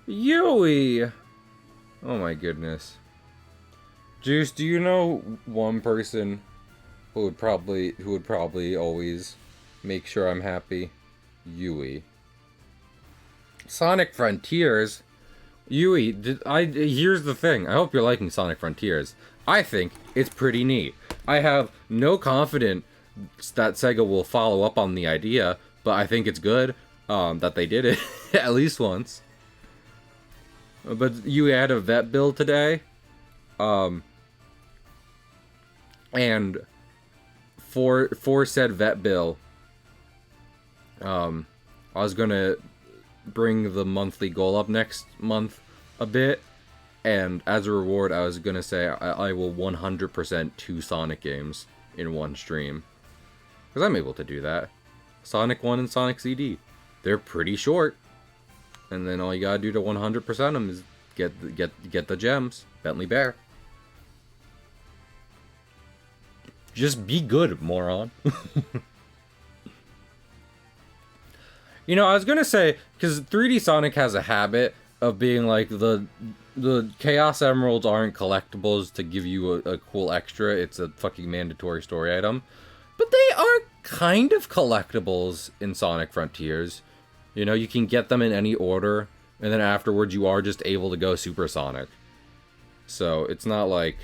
Yui! Oh my goodness. Juice, do you know one person who would probably always make sure I'm happy? Yui. Sonic Frontiers? Yui, here's the thing. I hope you're liking Sonic Frontiers. I think it's pretty neat. I have no confidence that Sega will follow up on the idea, but I think it's good that they did it at least once. But you had a vet bill today, and for said vet bill, I was gonna bring the monthly goal up next month a bit, and as a reward, I was gonna say I will 100% 2 Sonic games in one stream, because I'm able to do that. Sonic 1 and Sonic CD, they're pretty short, and then all you gotta do to 100% them is get the gems. Bentley Bear. Just be good, moron. You know, I was gonna say, because 3D Sonic has a habit of being like the Chaos Emeralds aren't collectibles to give you a cool extra. It's a fucking mandatory story item. But they are kind of collectibles in Sonic Frontiers. You know, you can get them in any order, and then afterwards you are just able to go Super Sonic. So it's not like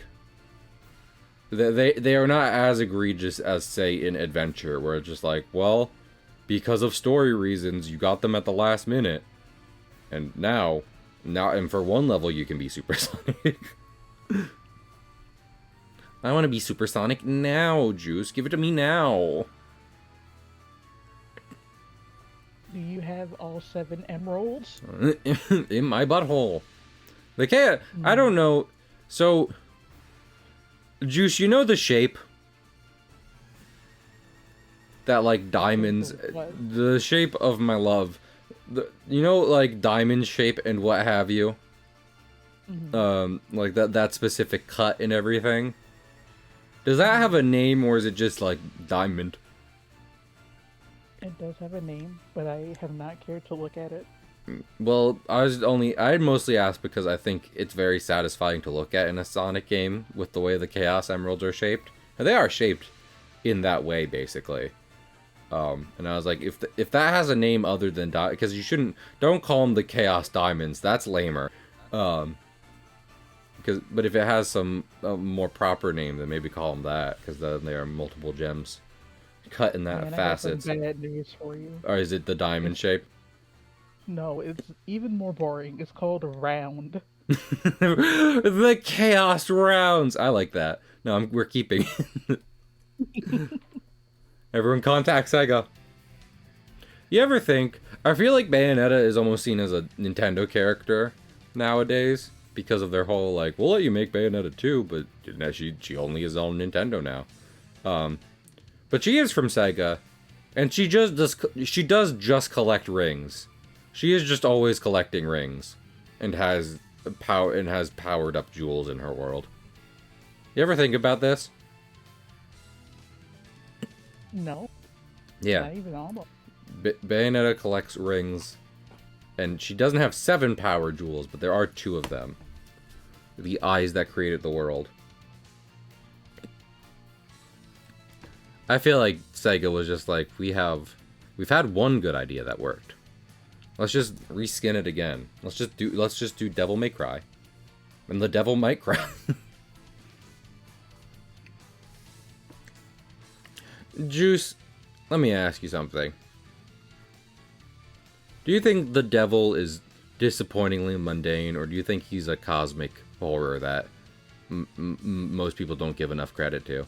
they are not as egregious as, say, in Adventure, where it's just like, well, because of story reasons, you got them at the last minute, and now and for one level you can be Super Sonic. I want to be Super Sonic now, Juice. Give it to me now. Do you have all 7 emeralds? In my butthole. They can't. I don't know. So, Juice, you know the shape? That, like, diamonds. What? The shape of my love. You know, like, diamond shape and what have you? Like, that specific cut and everything? Does that have a name, or is it just, like, diamond? It does have a name, but I have not cared to look at it. Well, I'd mostly asked because I think it's very satisfying to look at in a Sonic game with the way the Chaos Emeralds are shaped. And they are shaped in that way, basically. And I was like, if that has a name other than because don't call them the Chaos Diamonds. That's lamer. But if it has some more proper name, then maybe call them that, because then there are multiple gems cut in that facets. I have some bad news for you. Or is it the diamond shape? No, it's even more boring. It's called round. The Chaos Rounds. I like that. No, we're keeping. Everyone contact Sega. You ever think? I feel like Bayonetta is almost seen as a Nintendo character nowadays because of their whole like, we'll let you make Bayonetta 2, but she only is on Nintendo now. But she is from Sega, and she does just collect rings. She is just always collecting rings, and has powered up jewels in her world. You ever think about this? No. Yeah. Not even almost. Bayonetta collects rings, and she doesn't have 7 power jewels, but there are 2 of them. The eyes that created the world. I feel like Sega was just like, we've had one good idea that worked. Let's just reskin it again. Let's just do Devil May Cry. And the devil might cry. Juice, let me ask you something. Do you think the devil is disappointingly mundane, or do you think he's a cosmic horror that most people don't give enough credit to?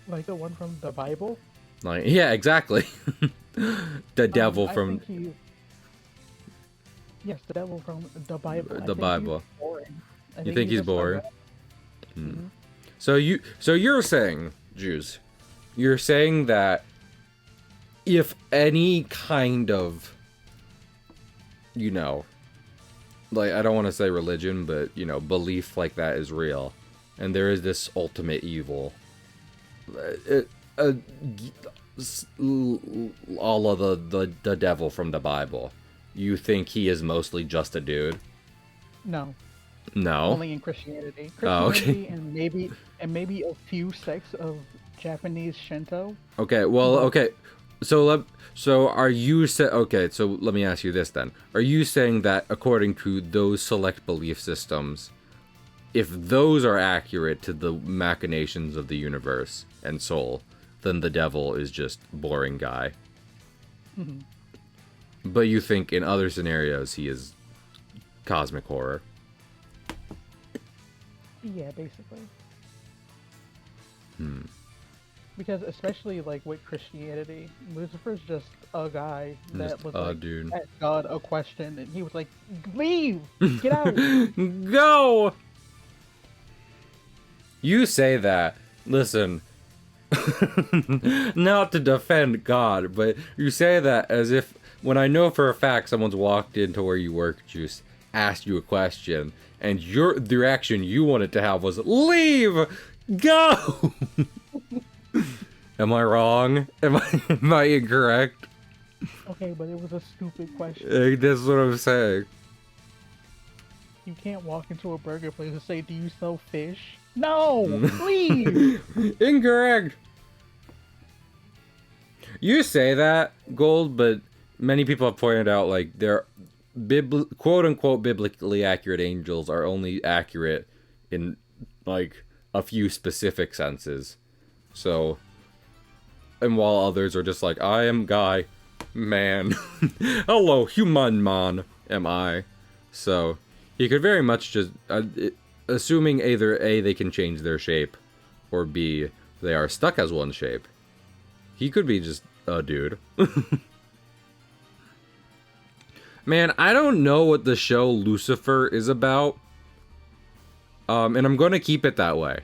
Like the one from the Bible? Like, yeah, exactly. The devil from... Yes, the devil from the Bible. The Bible. You think he's boring? Mm-hmm. So you're saying, Juice, you're saying that if any kind of, you know, like, I don't want to say religion, but, you know, belief like that is real, and there is this ultimate evil, all of the devil from the Bible, you think he is mostly just a dude? No, No? only in Christianity. Oh, okay. Christianity and maybe a few sects of Japanese Shinto. Okay, well, But okay. So are you okay, so let me ask you this then. Are you saying that according to those select belief systems, if those are accurate to the machinations of the universe and soul, then the devil is just boring guy? But you think in other scenarios he is cosmic horror? yeah, basically. Because especially like with Christianity, Lucifer's just a guy that Just was a like dude. asked God a question, and he was like, "Leave, get out." Go! You say that. Listen, not to defend God, but you say that as if when I know for a fact someone's walked into where you work, Juice, asked you a question, and the reaction you wanted to have was leave, go. Am I wrong? Am I incorrect? Okay, but it was a stupid question. That's what I'm saying. You can't walk into a burger place and say, "Do you sell fish?" No, please. Incorrect. You say that, Gold, but many people have pointed out like they're quote unquote biblically accurate angels are only accurate in like a few specific senses. So, and while others are just like, I am guy, man. Hello, human man, am I. So, he could very much just, assuming either A, they can change their shape, or B, they are stuck as one shape. He could be just a dude. Man, I don't know what the show Lucifer is about. And I'm going to keep it that way.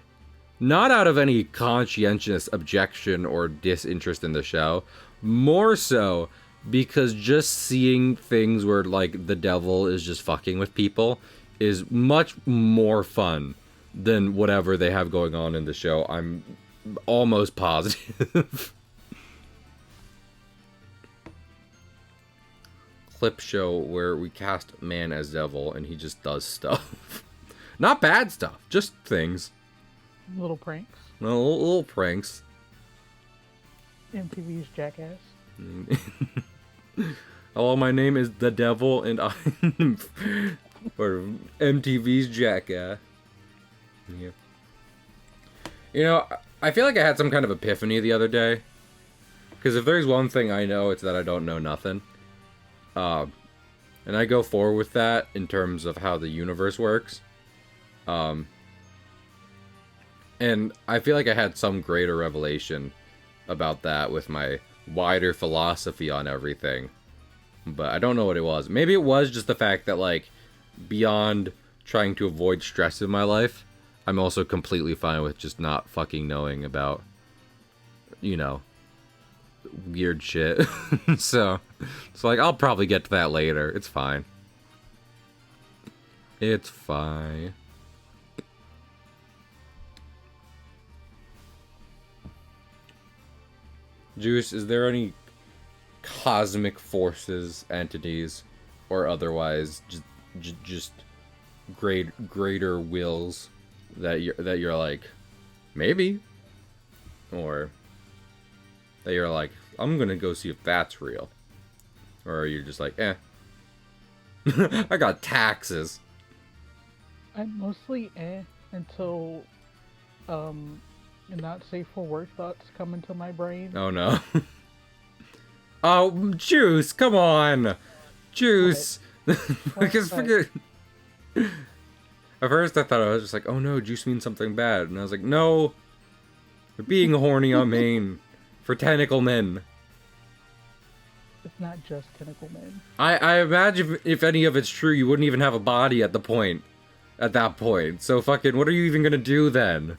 Not out of any conscientious objection or disinterest in the show. More so because just seeing things where, like, the devil is just fucking with people is much more fun than whatever they have going on in the show. I'm almost positive. Clip show where we cast man as devil and he just does stuff. Not bad stuff, just things. Little pranks. Little pranks. MTV's Jackass. Hello, my name is the Devil, and I'm or MTV's Jackass. Yeah. You know, I feel like I had some kind of epiphany the other day. Because if there's one thing I know, it's that I don't know nothing. And I go forward with that in terms of how the universe works. And I feel like I had some greater revelation about that with my wider philosophy on everything. But I don't know what it was. Maybe it was just the fact that, like, beyond trying to avoid stress in my life, I'm also completely fine with just not fucking knowing about, you know, weird shit. So, it's like, I'll probably get to that later. It's fine. It's fine. Juice, is there any cosmic forces, entities, or otherwise just greater wills that you're like maybe, or that you're like I'm gonna go see if that's real, or you're just like I got taxes. I'm mostly until not safe for work thoughts come into my brain. Oh no. Oh, Juice, come on. Juice. Because forget. At first I thought I was just like, oh no, Juice means something bad. And I was like, no. You're being horny on Maine. For tentacle men. It's not just tentacle men. I imagine if any of it's true, you wouldn't even have a body at that point. So fucking, what are you even gonna do then?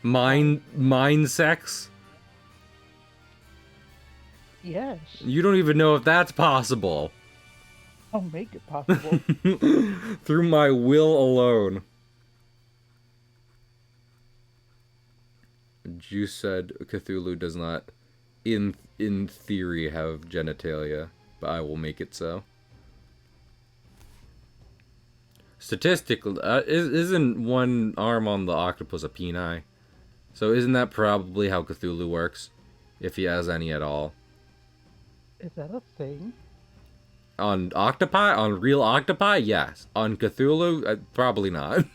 Mind sex? Yes. You don't even know if that's possible. I'll make it possible. Through my will alone. Juice said Cthulhu does not, in theory, have genitalia, but I will make it so. Statistically, isn't one arm on the octopus a peni? So isn't that probably how Cthulhu works, if he has any at all? Is that a thing? On octopi, on real octopi, yes. On Cthulhu, probably not.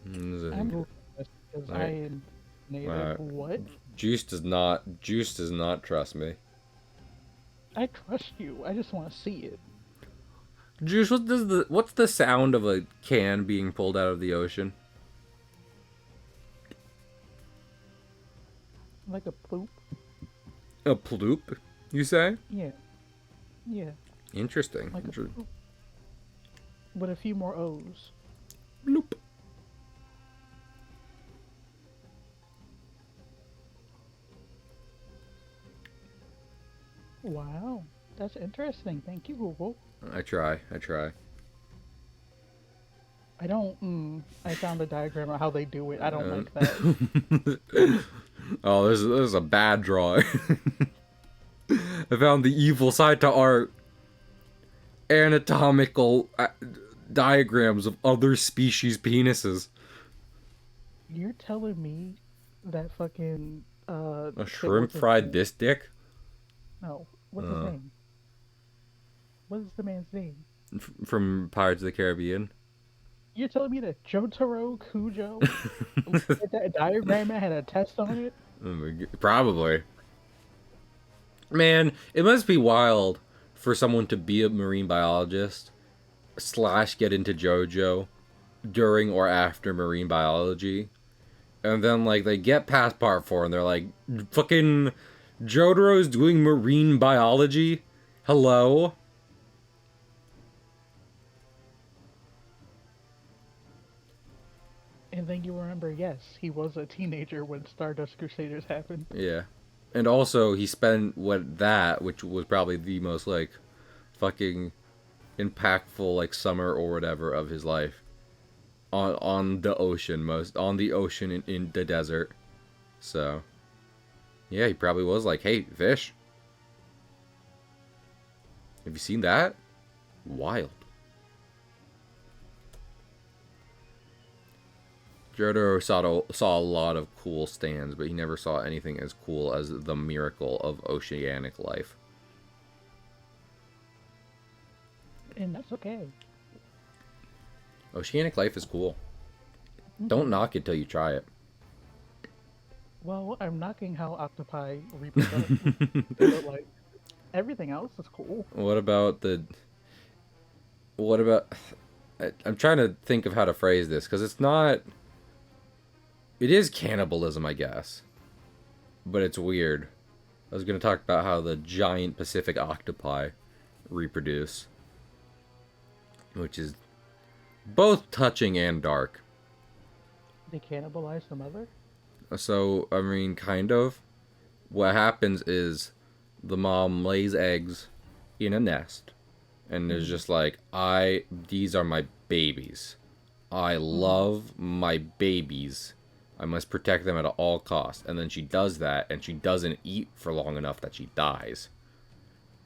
I'm looking at this because I am native. What? Juice does not trust me. I trust you. I just want to see it. Juice, what's the sound of a can being pulled out of the ocean? Like a ploop? A ploop, you say? Yeah. Yeah. Interesting. Like a ploop. With a few more O's. Bloop. Wow. That's interesting. Thank you, Google. I try. I don't, I found a diagram of how they do it. I don't like that. Oh, this is a bad drawing. I found the evil side to art. Anatomical diagrams of other species' penises. You're telling me that fucking, A shrimp fried this dick? No. What's his name? What is the man's name? From Pirates of the Caribbean. You're telling me that Jotaro Kujo that diagram had a test on it? Probably. Man, it must be wild for someone to be a marine biologist / get into JoJo during or after marine biology. And then, like, they get past part 4 and they're like, fucking Jotaro's doing marine biology? Hello? And then you remember, yes, he was a teenager when Stardust Crusaders happened. Yeah. And also, he spent which was probably the most, like, fucking impactful, like, summer or whatever of his life. On the ocean, on the ocean in the desert. So, yeah, he probably was like, hey, fish. Have you seen that? Wild. Jotaro saw a lot of cool stands, but he never saw anything as cool as the miracle of oceanic life. And that's okay. Oceanic life is cool. Don't knock it till you try it. Well, I'm knocking how octopi reproduce. But, like, everything else is cool. What about... I'm trying to think of how to phrase this, because it's not... It is cannibalism, I guess. But it's weird. I was going to talk about how the giant Pacific octopi reproduce. Which is both touching and dark. They cannibalize the mother? So, I mean, kind of. What happens is the mom lays eggs in a nest. And is just like, these are my babies. I love my babies. I must protect them at all costs. And then she does that, and she doesn't eat for long enough that she dies.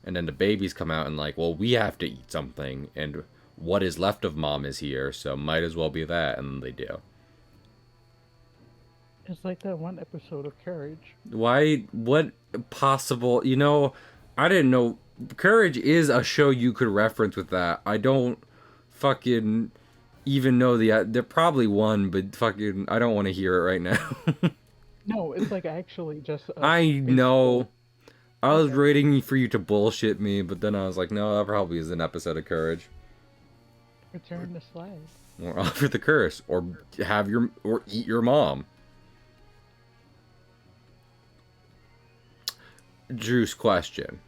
And then the babies come out and like, well, we have to eat something, and what is left of mom is here, so might as well be that, and they do. It's like that one episode of Courage. Why? What possible? I didn't know. Courage is a show you could reference with that. I don't fucking even know there probably one, but fucking I don't want to hear it right now. No, it's like actually just. I know. I was waiting for you to bullshit me, but then I was like, no, that probably is an episode of Courage. Return the Slag. Or offer the curse, or eat your mom. Drew's question.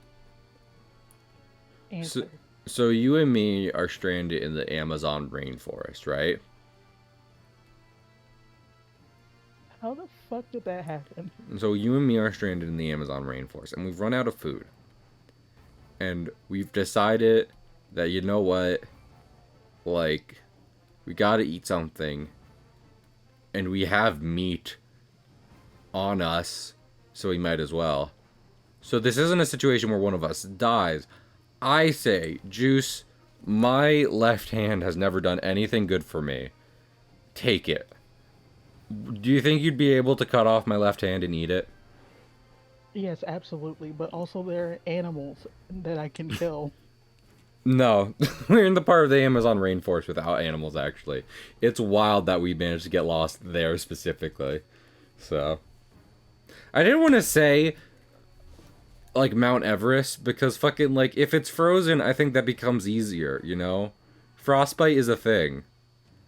Answer. So you and me are stranded in the Amazon rainforest, right? fuck did that happen? So you and me are stranded in the Amazon rainforest, and we've run out of food. And we've decided that, you know what, like, we gotta eat something. And we have meat on us, so we might as well. So this isn't a situation where one of us dies. I say, Juice, my left hand has never done anything good for me. Take it. Do you think you'd be able to cut off my left hand and eat it? Yes, absolutely. But also there are animals that I can kill. No. We're in the part of the Amazon rainforest without animals, actually. It's wild that we managed to get lost there specifically. So. I didn't want to say, like, Mount Everest, because fucking, like, if it's frozen, I think that becomes easier, you know? Frostbite is a thing.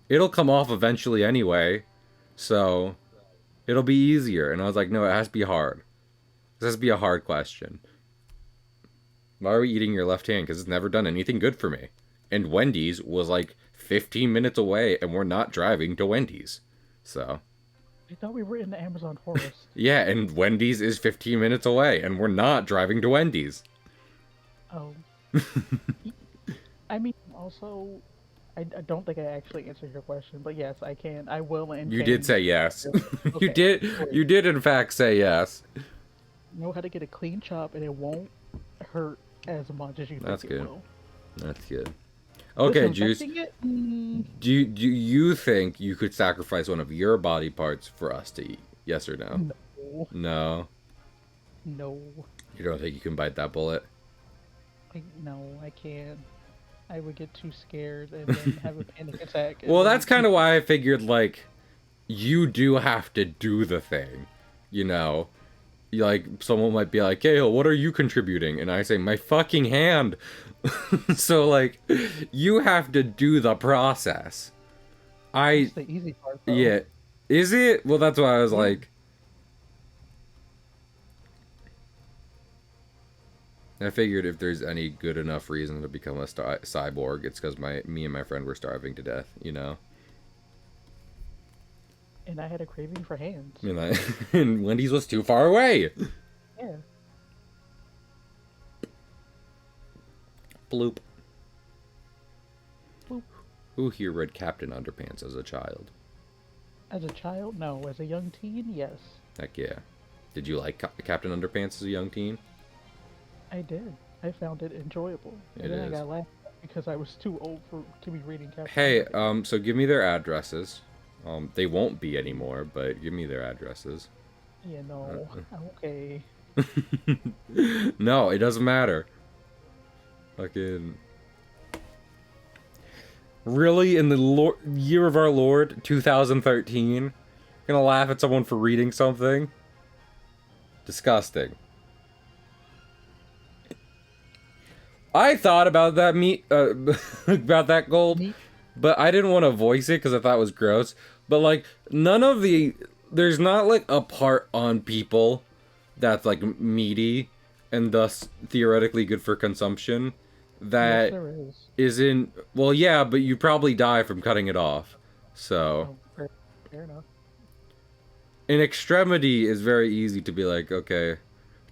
It'll come off eventually anyway, so it'll be easier. And I was like, no, it has to be hard. This has to be a hard question. Why are we eating your left hand? Because it's never done anything good for me. And Wendy's was like 15 minutes away, and we're not driving to Wendy's. So. I thought we were in the Amazon forest. Yeah, and Wendy's is 15 minutes away, and we're not driving to Wendy's. Oh. I mean, also, I don't think I actually answered your question, but yes, I can. I will and You can. did say yes. Okay. You did in fact say yes. Know how to get a clean chop, and it won't hurt as much as you That's think it good. will. That's good. Okay, Juice. Disinfecting it? Do you think you could sacrifice one of your body parts for us to eat? Yes or no? No. No. No. You don't think you can bite that bullet? No, I can't. I would get too scared and then have a panic attack. Well, that's kind of why I figured, like, you do have to do the thing, you know? Like, someone might be like, hey, what are you contributing? And I say, my fucking hand. So, like, you have to do the process. That's the easy part, though. Yeah. Is it? Well, that's why I was like... I figured if there's any good enough reason to become a cyborg, it's because me and my friend were starving to death, you know? And I had a craving for hands. And Wendy's was too far away. Yeah. Bloop. Boop. Who here read Captain Underpants as a child? As a child, no. As a young teen, yes. Heck yeah. Did you like Captain Underpants as a young teen? I did. I found it enjoyable. And then I got laughed at because I was too old to be reading Captain Hey, Underpants. so give me their addresses. They won't be anymore, but give me their addresses. Yeah, no. Okay. No, it doesn't matter. Fucking... Really? In the year of our Lord, 2013? Gonna laugh at someone for reading something? Disgusting. I thought about that about that gold, but I didn't want to voice it because I thought it was gross. But, like, there's not, like, a part on people that's, like, meaty and thus theoretically good for consumption that Yes, there is. isn't... Well, yeah, but you probably die from cutting it off. So... Oh, fair enough. In extremity is very easy to be like, okay,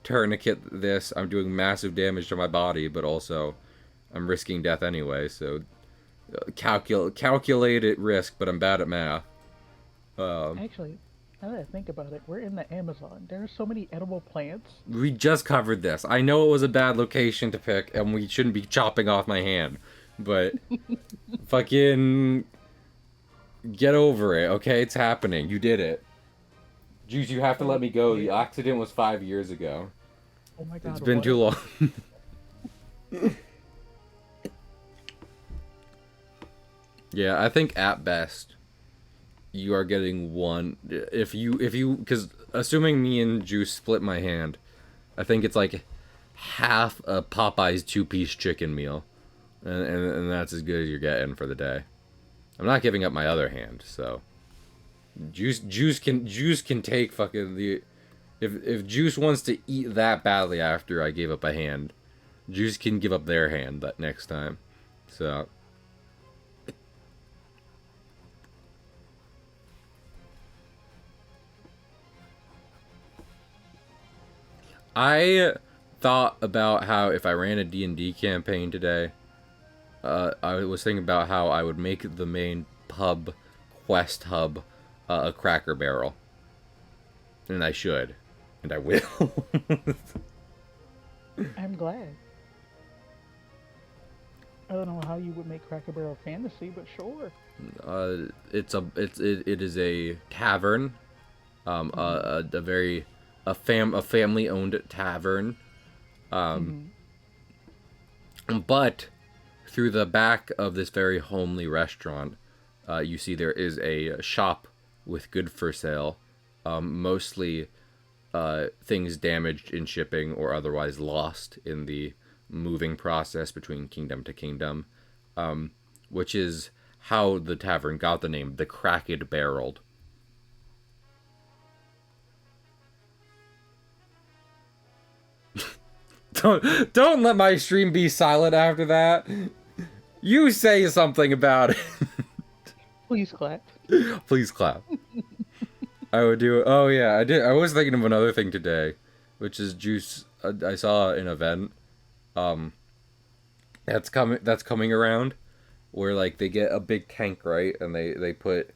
tourniquet this, I'm doing massive damage to my body, but also I'm risking death anyway, so calculated risk, but I'm bad at math. Actually, now that I think about it, we're in the Amazon. There are so many edible plants. We just covered this. I know it was a bad location to pick, and we shouldn't be chopping off my hand, but fucking get over it, okay? It's happening. You did it. Juice, you have to let me go. The accident was 5 years ago. Oh my god. It's been too long. Yeah, I think at best you are getting one. If you, because assuming me and Juice split my hand, I think it's like half a Popeye's 2-piece chicken meal, and that's as good as you're getting for the day. I'm not giving up my other hand, so Juice can take fucking the. If Juice wants to eat that badly after I gave up a hand, Juice can give up their hand that next time. So. I thought about how if I ran a D&D campaign today, I was thinking about how I would make the main pub quest hub a Cracker Barrel. And I should. And I will. I'm glad. I don't know how you would make Cracker Barrel fantasy, but sure. It is a tavern, a very a family owned tavern, Mm-hmm. but through the back of this very homely restaurant, you see there is a shop with good for sale, mostly things damaged in shipping or otherwise lost in the moving process between kingdom to kingdom, which is how the tavern got the name, the Cracked Barreled. Don't let my stream be silent after that. You say something about it. Please clap. Please clap. I would do. Oh yeah, I did. I was thinking of another thing today, which is Juice. I saw an event. Um, That's coming around, where like they get a big tank, right, and they put,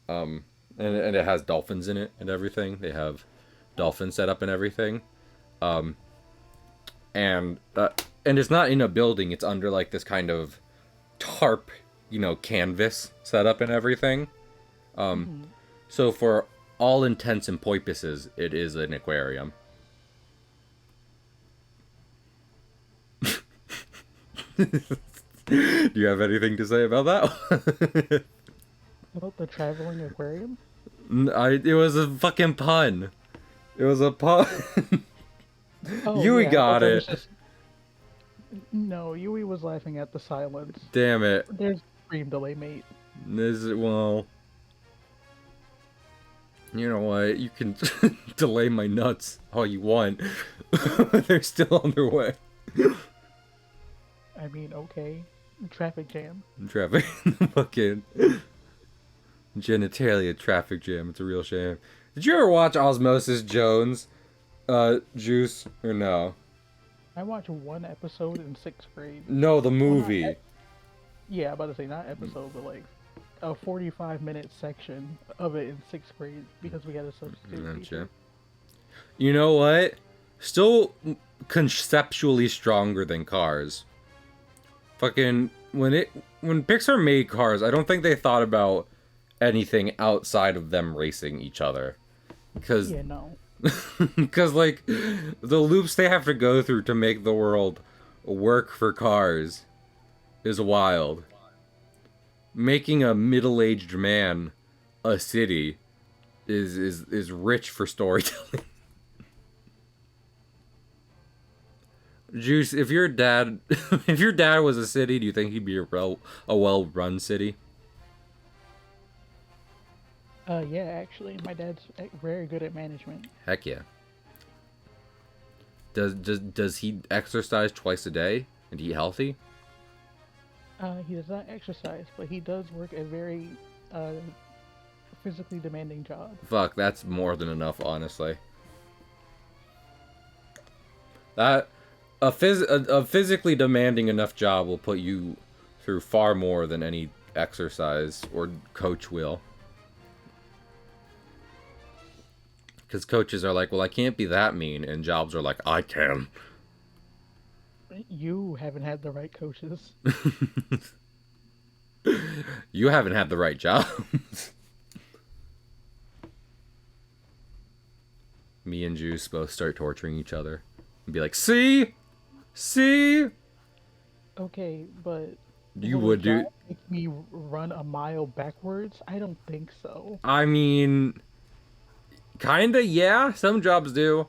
and it has dolphins in it and everything. They have dolphins set up and everything. Um, and it's not in a building. It's under like this kind of tarp, canvas setup and everything. Mm-hmm. So for all intents and purposes, it is an aquarium. Do you have anything to say about that? About the traveling aquarium? It was a fucking pun. It was a pun. Oh Yui yeah, I thought got that was it. just no. Yui was laughing at the silence. Damn it. There's stream delay, mate. Well, you know what? You can delay my nuts all you want. They're still on their way. I mean, okay, traffic jam. Traffic. Fucking genitalia traffic jam. It's a real shame. Did you ever watch Osmosis Jones, Juice, or no? I watched one episode in sixth grade. No, the Well, not movie. yeah, I'm about to say not episode, but like a 45-minute section of it in sixth grade because we had a substitute Gotcha. teacher. You know what? Still conceptually stronger than Cars. Fucking when Pixar made Cars, I don't think they thought about anything outside of them racing each other. Because Yeah, no. because like the loops they have to go through to make the world work for cars is wild. Making a middle-aged man a city is rich for storytelling. Juice, if your dad if your dad was a city, do you think he'd be a well-run city? Yeah, actually, my dad's very good at management. Heck yeah. Does he exercise twice a day and eat healthy? He does not exercise, but he does work a very uh, physically demanding job. Fuck, that's more than enough, honestly. That a physically demanding enough job will put you through far more than any exercise or coach will. Because coaches are like, well, I can't be that mean, and jobs are like, I can. You haven't had the right coaches. You haven't had the right job. Me and Juice both start torturing each other and be like, see? See? Okay, but You will a would do. job make me run a mile backwards? I don't think so. I mean, kinda, yeah. Some jobs do.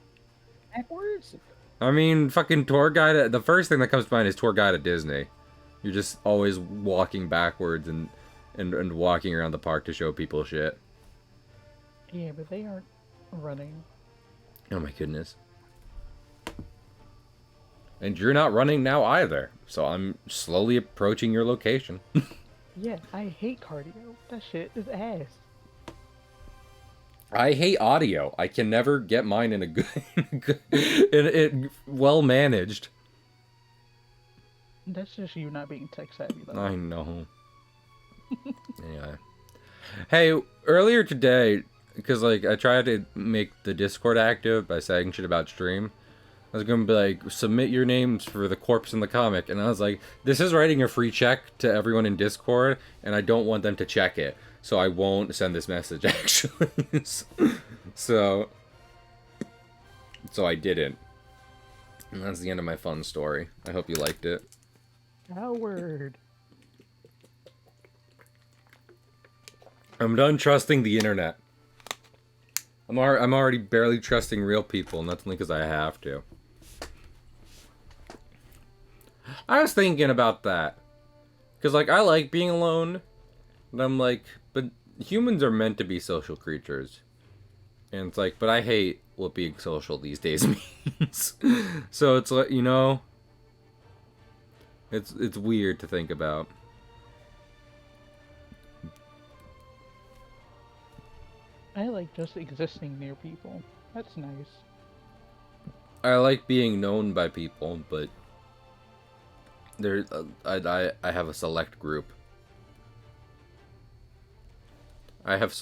Backwards? I mean, fucking tour guide. The first thing that comes to mind is tour guide at Disney. You're just always walking backwards and walking around the park to show people shit. Yeah, but they aren't running. Oh my goodness. And you're not running now either. So I'm slowly approaching your location. Yeah, I hate cardio. That shit is ass. I hate audio. I can never get mine in a good, well managed. That's just you not being tech savvy, though. I know. Anyway. Hey, earlier today, because like I tried to make the Discord active by saying shit about stream. I was gonna be like, submit your names for the corpse in the comic, and I was like, this is writing a free check to everyone in Discord, and I don't want them to check it, so I won't send this message actually. so, so I didn't, and that's the end of my fun story. I hope you liked it. Howard. I'm done trusting the internet. I'm already barely trusting real people, and that's only because I have to. I was thinking about that. Because, like, I like being alone. And I'm like, but humans are meant to be social creatures. And it's like, but I hate what being social these days means. So it's like, you know, it's weird to think about. I like just existing near people. That's nice. I like being known by people, but there, I have a select group. I have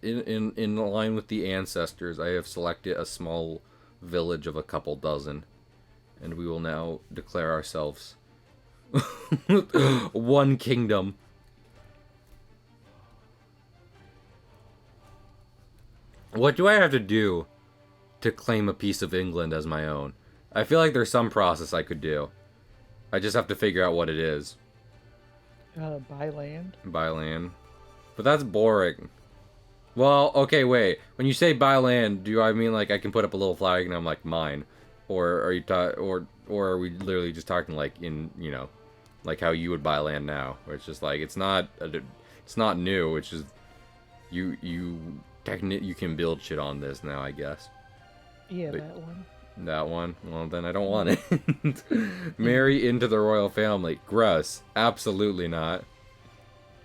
in line with the ancestors. I have selected a small village of a couple dozen, and we will now declare ourselves one kingdom. What do I have to do to claim a piece of England as my own? I feel like there's some process I could do. I just have to figure out what it is. Buy land. Buy land. But that's boring. Well, okay, wait. When you say buy land, do I mean like I can put up a little flag and I'm like mine? Or are you or are we literally just talking like in, you know, like how you would buy land now, where it's just like it's not new, it's just you can build shit on this now, I guess. Yeah, but, that one. That one? Well, then I don't want it. Marry into the royal family. Gross. Absolutely not.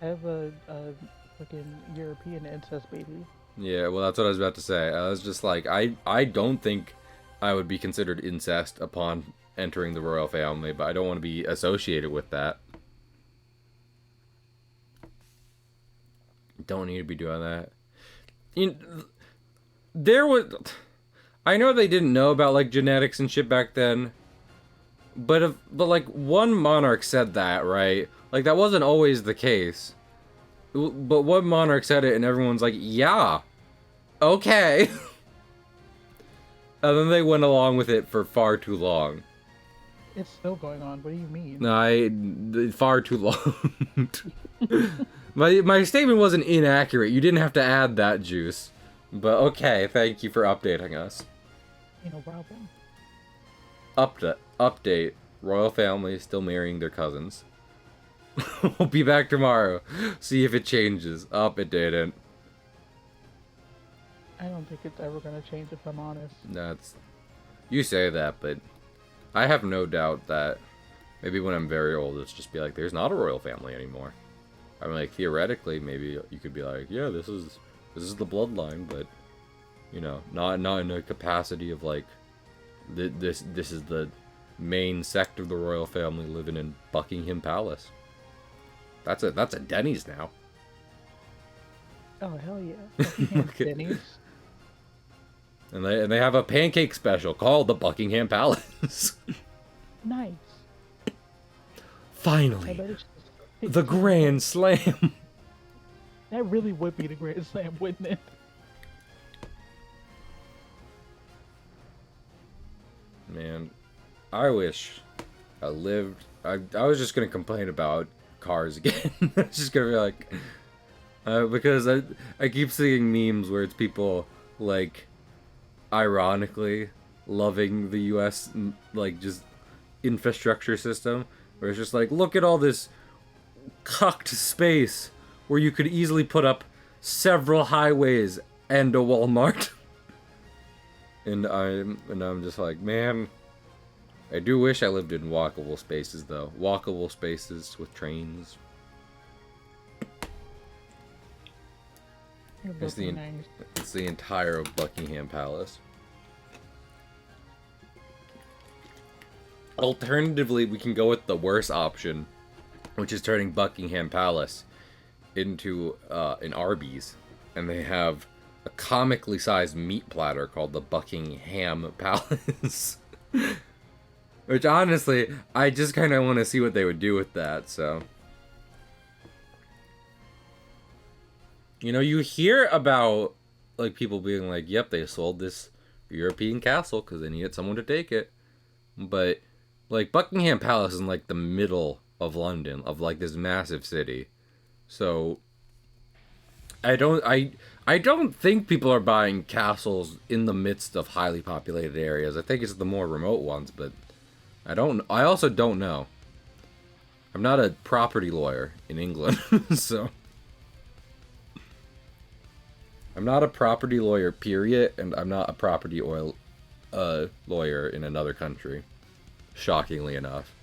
I have a fucking European incest baby. Yeah, well, that's what I was about to say. I was just like, I don't think I would be considered incest upon entering the royal family, but I don't want to be associated with that. Don't need to be doing that. There was... I know they didn't know about, like, genetics and shit back then. But like, one monarch said that, right? Like, that wasn't always the case. But one monarch said it, and everyone's like, yeah. Okay. And then they went along with it for far too long. It's still going on. What do you mean? Far too long. My statement wasn't inaccurate. You didn't have to add that juice. But okay, thank you for updating us. No problem. Update. Royal family still marrying their cousins. We'll be back tomorrow. See if it changes. It didn't. I don't think it's ever gonna change, if I'm honest. You say that, but I have no doubt that maybe when I'm very old, it's just be like, there's not a royal family anymore. I mean, like, theoretically, maybe you could be like, yeah, this is the bloodline, but you know, not in a capacity of like, this is the main sect of the royal family living in Buckingham Palace. That's a Denny's now. Oh hell yeah! Denny's. And they have a pancake special called the Buckingham Palace. Nice. Finally, the Grand Slam. That really would be the Grand Slam, wouldn't it? Man, I wish I lived. I was just gonna complain about cars again. I was just gonna be like, because I keep seeing memes where it's people like, ironically, loving the U.S. like just infrastructure system, where it's just like, look at all this cucked space where you could easily put up several highways and a Walmart. And I'm just like, man, I do wish I lived in walkable spaces, though. Walkable spaces with trains. It It's would the be nice. it's the entire of Buckingham Palace. Alternatively, we can go with the worst option, which is turning Buckingham Palace into an Arby's, and they have a comically sized meat platter called the Buckingham Palace. Which honestly, I just kind of want to see what they would do with that. So, you know, you hear about like people being like, "Yep, they sold this European castle because they needed someone to take it," but like Buckingham Palace is in like the middle of London, of like this massive city. So I don't think people are buying castles in the midst of highly populated areas. I think it's the more remote ones, but I also don't know. I'm not a property lawyer in England, so I'm not a property lawyer period, and I'm not a property oil lawyer in another country. Shockingly enough.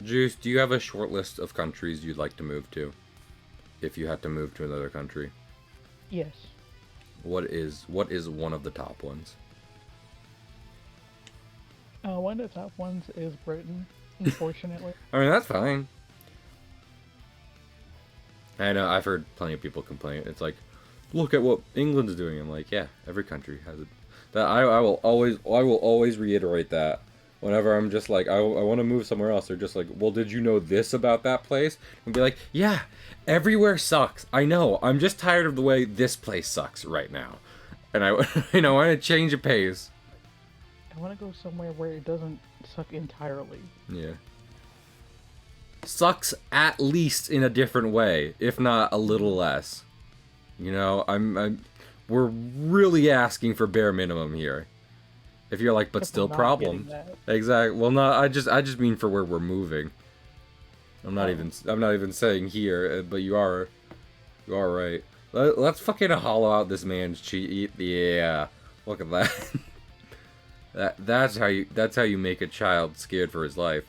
Juice, do you have a short list of countries you'd like to move to? If you had to move to another country, Yes. what is one of the top ones? One of the top ones is Britain, unfortunately. I mean, that's fine. I know I've heard plenty of people complain. It's like, look at what England's doing. I'm like, yeah, every country has it. That I will always reiterate that whenever I'm just like I want to move somewhere else. They're just like, well, did you know this about that place? And be like, yeah, everywhere sucks. I know. I'm just tired of the way this place sucks right now, and I I want to change a pace. I want to go somewhere where it doesn't suck entirely. Yeah. Sucks at least in a different way, if not a little less. You know, we're really asking for bare minimum here. If you're like, but If still we're not problems. getting that. Exactly. Well, no, I just mean for where we're moving. I'm not even saying here, but you are right. Let's fucking hollow out this man's cheek. Yeah, look at that. That's how you make a child scared for his life.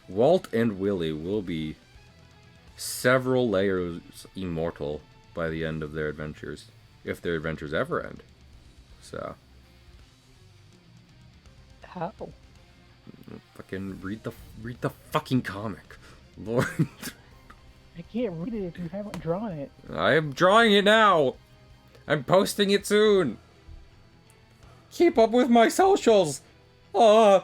Walt and Willie will be several layers immortal by the end of their adventures, if their adventures ever end. So, How? fucking read the fucking comic, Lord. I can't read it if you haven't drawn it. I am drawing it now. I'm posting it soon. Keep up with my socials. Okay.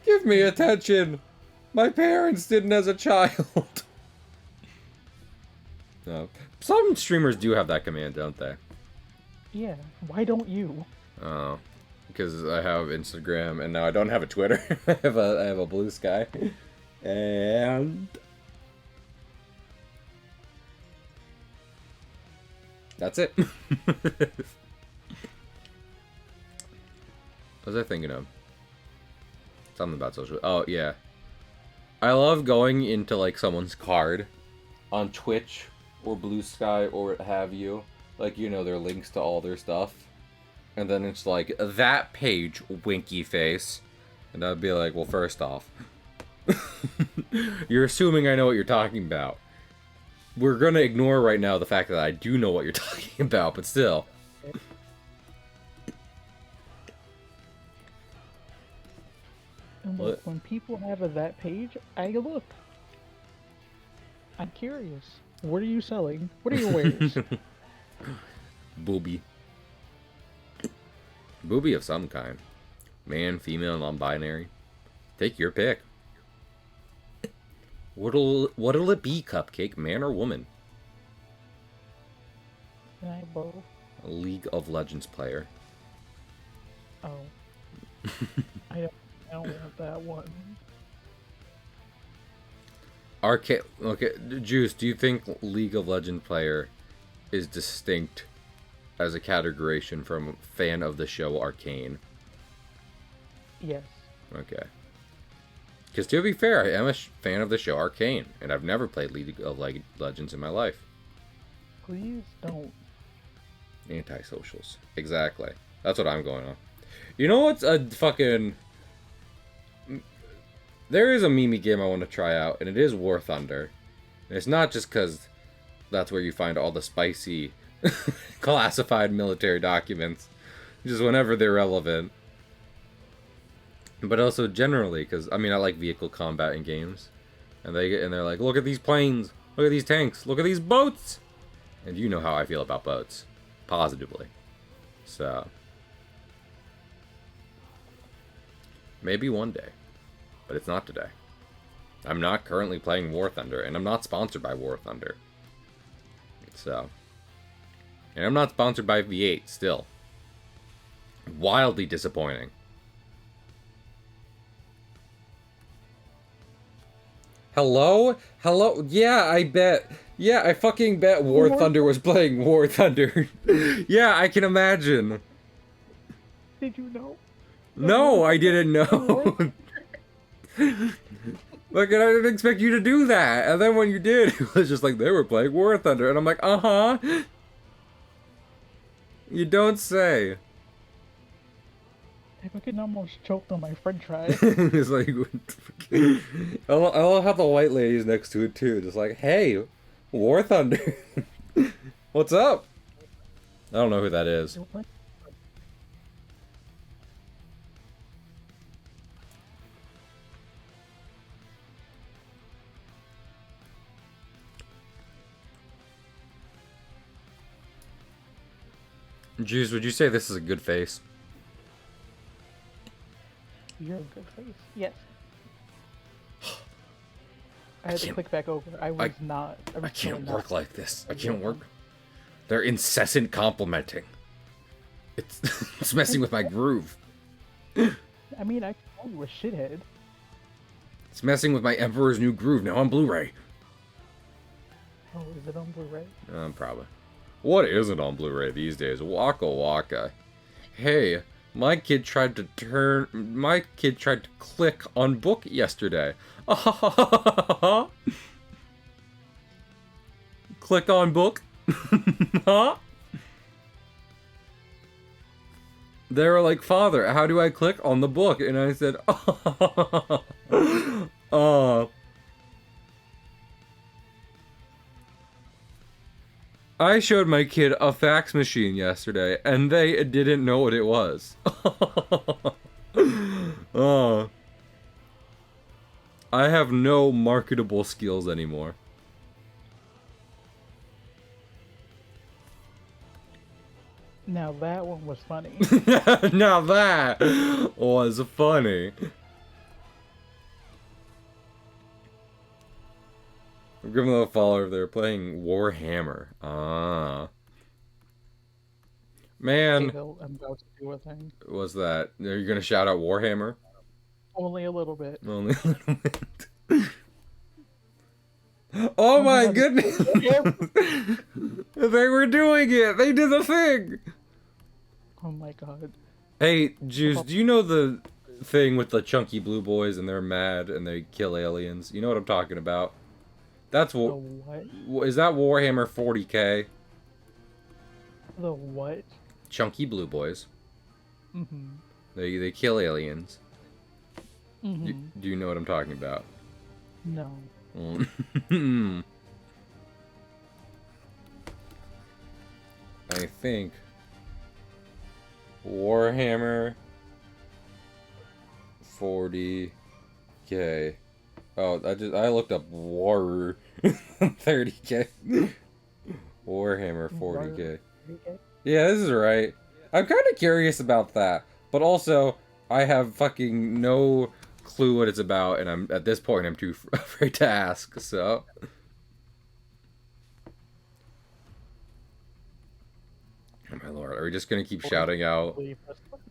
Give me attention. My parents didn't as a child. No. Some streamers do have that command, don't they? Yeah. Why don't you? Oh, because I have Instagram and now I don't have a Twitter. I have a Blue Sky, and that's it. What was I thinking of? Something about social. Oh yeah, I love going into like someone's card on Twitch or Blue Sky or what have you. Like, you know, their links to all their stuff. And then it's like, that page, winky face. And I'd be like, well, first off, you're assuming I know what you're talking about. We're gonna ignore right now the fact that I do know what you're talking about, but still. And look, when people have that page, I look. I'm curious. What are you selling? What are your wares? Booby. Booby of some kind. Man, female, non-binary. Take your pick. What'll it be, Cupcake? Man or woman? Can I both? A League of Legends player. Oh. I don't want that one. Okay, Juice, do you think League of Legends player is distinct as a categorization from fan of the show Arcane? Yes. Okay. Because to be fair, I am a fan of the show Arcane, and I've never played League of Legends in my life. Please don't. Anti-socials. Exactly. That's what I'm going on. You know what's a fucking... There is a meme game I want to try out, and it is War Thunder. And it's not just because that's where you find all the spicy classified military documents, just whenever they're relevant. But also generally, because, I mean, I like vehicle combat in games. And they're like, look at these planes, look at these tanks, look at these boats! And you know how I feel about boats. Positively. So... maybe one day. But it's not today. I'm not currently playing War Thunder, and I'm not sponsored by War Thunder. So... and I'm not sponsored by V8, still. Wildly disappointing. Hello? Hello? Yeah, I bet. Yeah, I fucking bet War Thunder was playing War Thunder. Yeah, I can imagine. Did you know? No, I didn't know. Like, I didn't expect you to do that. And then when you did, it was just like, they were playing War Thunder. And I'm like, uh-huh. You don't say. I fucking almost choked on my french fry. It's like, I love how the white lady's next to it too. Just like, hey, War Thunder. What's up? I don't know who that is. Juice, would you say this is a good face? You're a good face. Yes. I had to click back over. I can't work like this. I can't work. They're incessant complimenting. It's messing with my groove. I mean, I call you a shithead. It's messing with my Emperor's New Groove now on Blu-ray. Oh, is it on Blu-ray? Probably. What isn't on Blu-ray these days? Waka Waka. Hey, my kid tried to click on book yesterday. Click on book? Huh? They were like, Father, how do I click on the book? And I said, I showed my kid a fax machine yesterday, and they didn't know what it was. I have no marketable skills anymore. Now that one was funny. Now that was funny. I'm giving them a follower if they're playing Warhammer. Man. I'm about to do a thing. What's that? Are you gonna shout out Warhammer? Only a little bit. Only a little bit. Oh my goodness! They were doing it! They did the thing! Oh my god. Hey, Juice, do you know the thing with the chunky blue boys and they're mad and they kill aliens? You know what I'm talking about? That's what? Is that Warhammer 40k? The what? Chunky blue boys. Mm-hmm. They kill aliens. Mm-hmm. Do you know what I'm talking about? No. I think Warhammer 40k. Oh, I looked up War 30k. Warhammer 40k. Yeah, this is right. I'm kind of curious about that, but also I have fucking no clue what it's about, and at this point I'm too afraid to ask. So. Oh my lord, are we just gonna keep shouting out?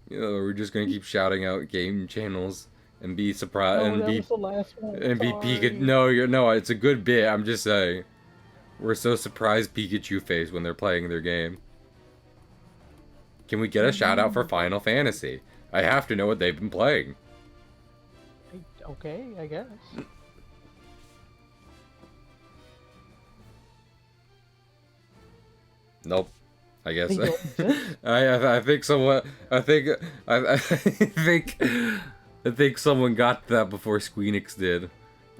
We're just gonna keep shouting out game channels and be surprised and be Pikachu. No, it's a good bit. I'm just saying, we're so surprised Pikachu face when they're playing their game. Can we get a shout out for Final Fantasy? I have to know what they've been playing. Okay, I guess. Nope. I guess. They don't exist. I think someone. I think. I think. I think someone got that before Squeenix did,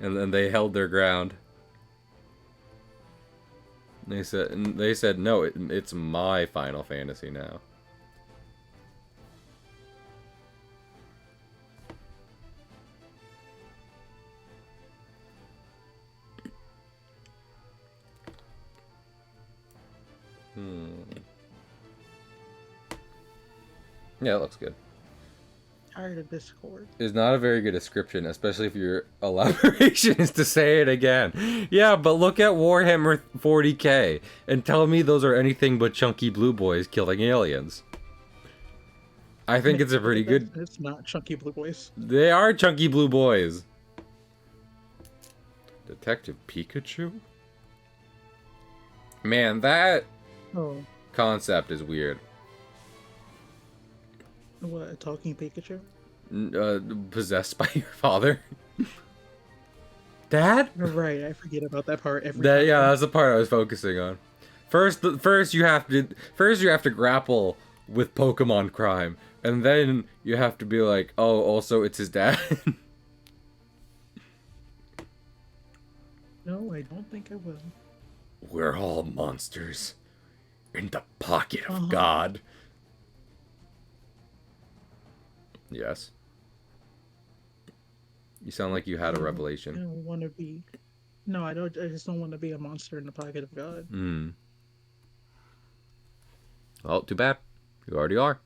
and then they held their ground. They said no. It's my Final Fantasy now. Yeah, it looks good. Tired of Discord. Is not a very good description, especially if your elaboration is to say it again. Yeah, but look at Warhammer 40k and tell me those are anything but chunky blue boys killing aliens. I think it's a pretty good... It's not chunky blue boys. They are chunky blue boys. Detective Pikachu? Man, that concept is weird. What, a talking Pikachu? Possessed by your father? Dad? Right, I forget about that part every time. Yeah, that's the part I was focusing on. First you have to grapple with Pokemon crime, and then you have to be like, oh, also it's his dad. No, I don't think I will. We're all monsters in the pocket of God. Yes. You sound like you had a revelation. I don't want to be. No, I don't. I just don't want to be a monster in the pocket of God. Oh, too bad. You already are.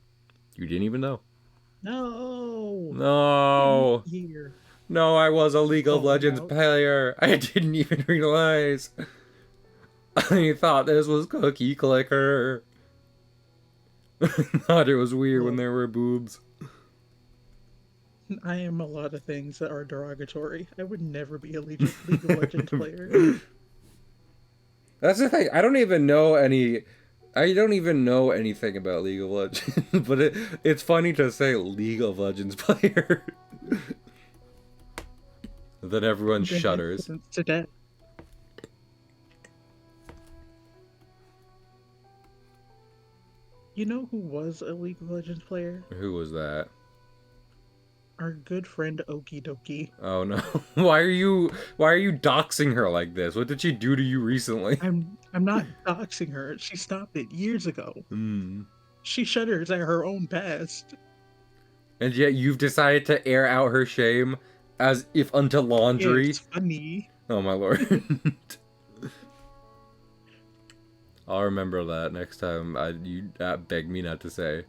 You didn't even know. No. No. Here. No, I was a League of Legends player. I didn't even realize. I thought this was Cookie Clicker. I thought it was weird when there were boobs. I am a lot of things that are derogatory. I would never be a League of Legends player. That's the thing. I don't even know anything about League of Legends, but it's funny to say League of Legends player. Then everyone shudders. To that. You know who was a League of Legends player? Who was that? Our good friend Okie Dokie. Oh no. Why are you doxing her like this? What did she do to you recently? I'm not doxing her. She stopped it years ago. She shudders at her own past. And yet you've decided to air out her shame as if unto laundry. It's funny. Oh my lord. I'll remember that next time you beg me not to say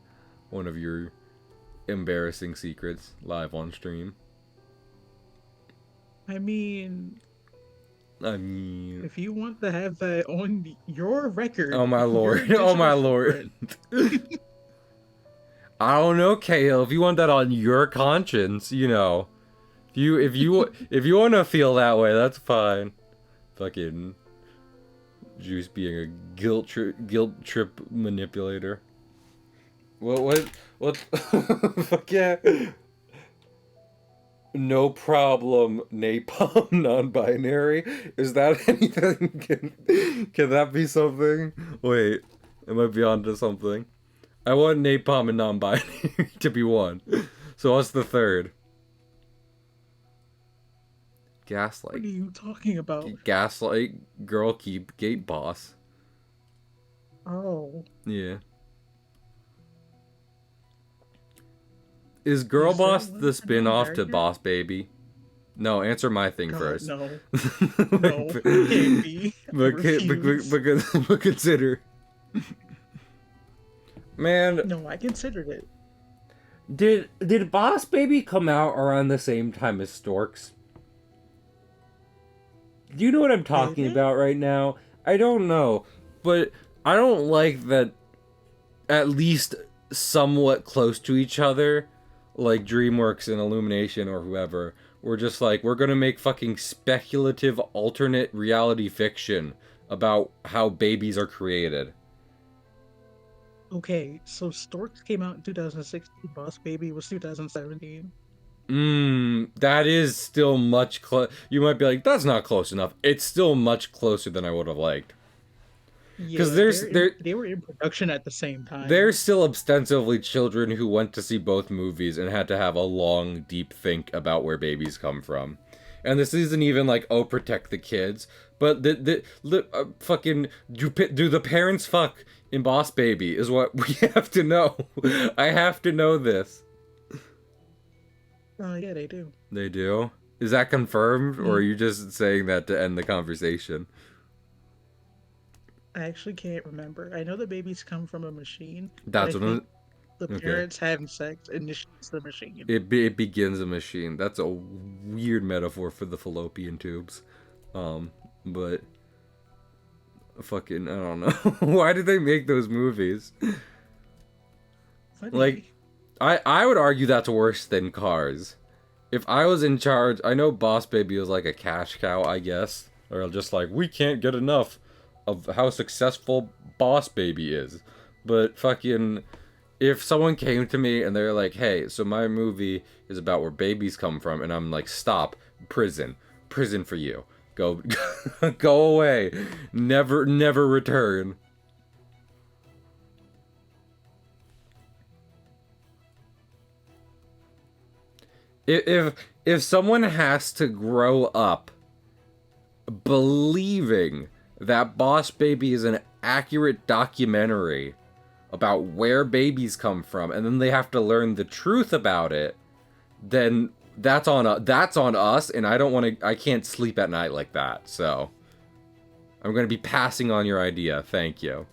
one of your embarrassing secrets live on stream. I mean, if you want to have that on your record. Oh my lord. Oh my lord. I don't know, Kale. If you want that on your conscience, you know. If you want to feel that way, that's fine. Fucking Juice being a guilt trip manipulator. What? Fuck yeah. No problem, napalm non-binary. Is that anything? Can that be something? Wait, I might be onto something. I want napalm and non-binary to be one. So what's the third? Gaslight. What are you talking about? Gaslight, girl, keep gate boss. Oh. Yeah. Is Girl Boss the spin-off to Boss Baby? No, answer my thing first. No. No, it can't be. But consider. Man. No, I considered it. Did Boss Baby come out around the same time as Storks? Do you know what I'm talking about right now? I don't know, but I don't like that at least somewhat close to each other, like DreamWorks and Illumination or whoever, we're just like, we're gonna make fucking speculative alternate reality fiction about how babies are created. Okay, so Storks came out in 2016, Boss Baby was 2017. That is still much close. You might be like, that's not close enough. It's still much closer than I would have liked. Because Yeah, they were in production at the same time. there's still ostensibly children who went to see both movies and had to have a long, deep think about where babies come from. And this isn't even like, oh, protect the kids, but fucking do the parents fuck in Boss Baby is what we have to know. I have to know this. Oh yeah, they do. They do. Is that confirmed, or are Mm, you just saying that to end the conversation? I actually can't remember. I know the babies come from a machine, but I That's what think I'm. the Okay. parents having sex initiates the machine. It begins a machine. That's a weird metaphor for the fallopian tubes. Um, but fucking I don't know. Why did they make those movies? Like Funny. I would argue that's worse than Cars. If I was in charge, I know Boss Baby was like a cash cow, I guess. Or just like, we can't get enough of how successful Boss Baby is. But fucking if someone came to me and they're like, "Hey, so my movie is about where babies come from," and I'm like, "Stop, prison for you. Go, go away, never return." If someone has to grow up believing that Boss Baby is an accurate documentary about where babies come from, and then they have to learn the truth about it, then that's on us, and I don't want to. I can't sleep at night like that. So I'm going to be passing on your idea. Thank you.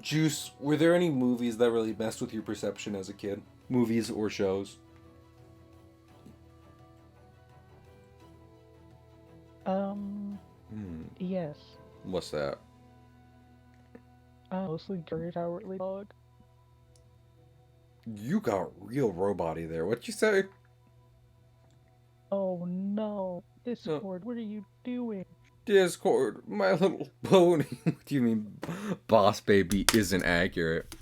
Juice, were there any movies that really messed with your perception as a kid? Movies or shows? Yes. What's that? Mostly Courage Cowardly Dog. You got real robot-y there. What'd you say? Oh no, No. Discord, what are you doing? Discord, My Little Pony. What do you mean Boss Baby isn't accurate?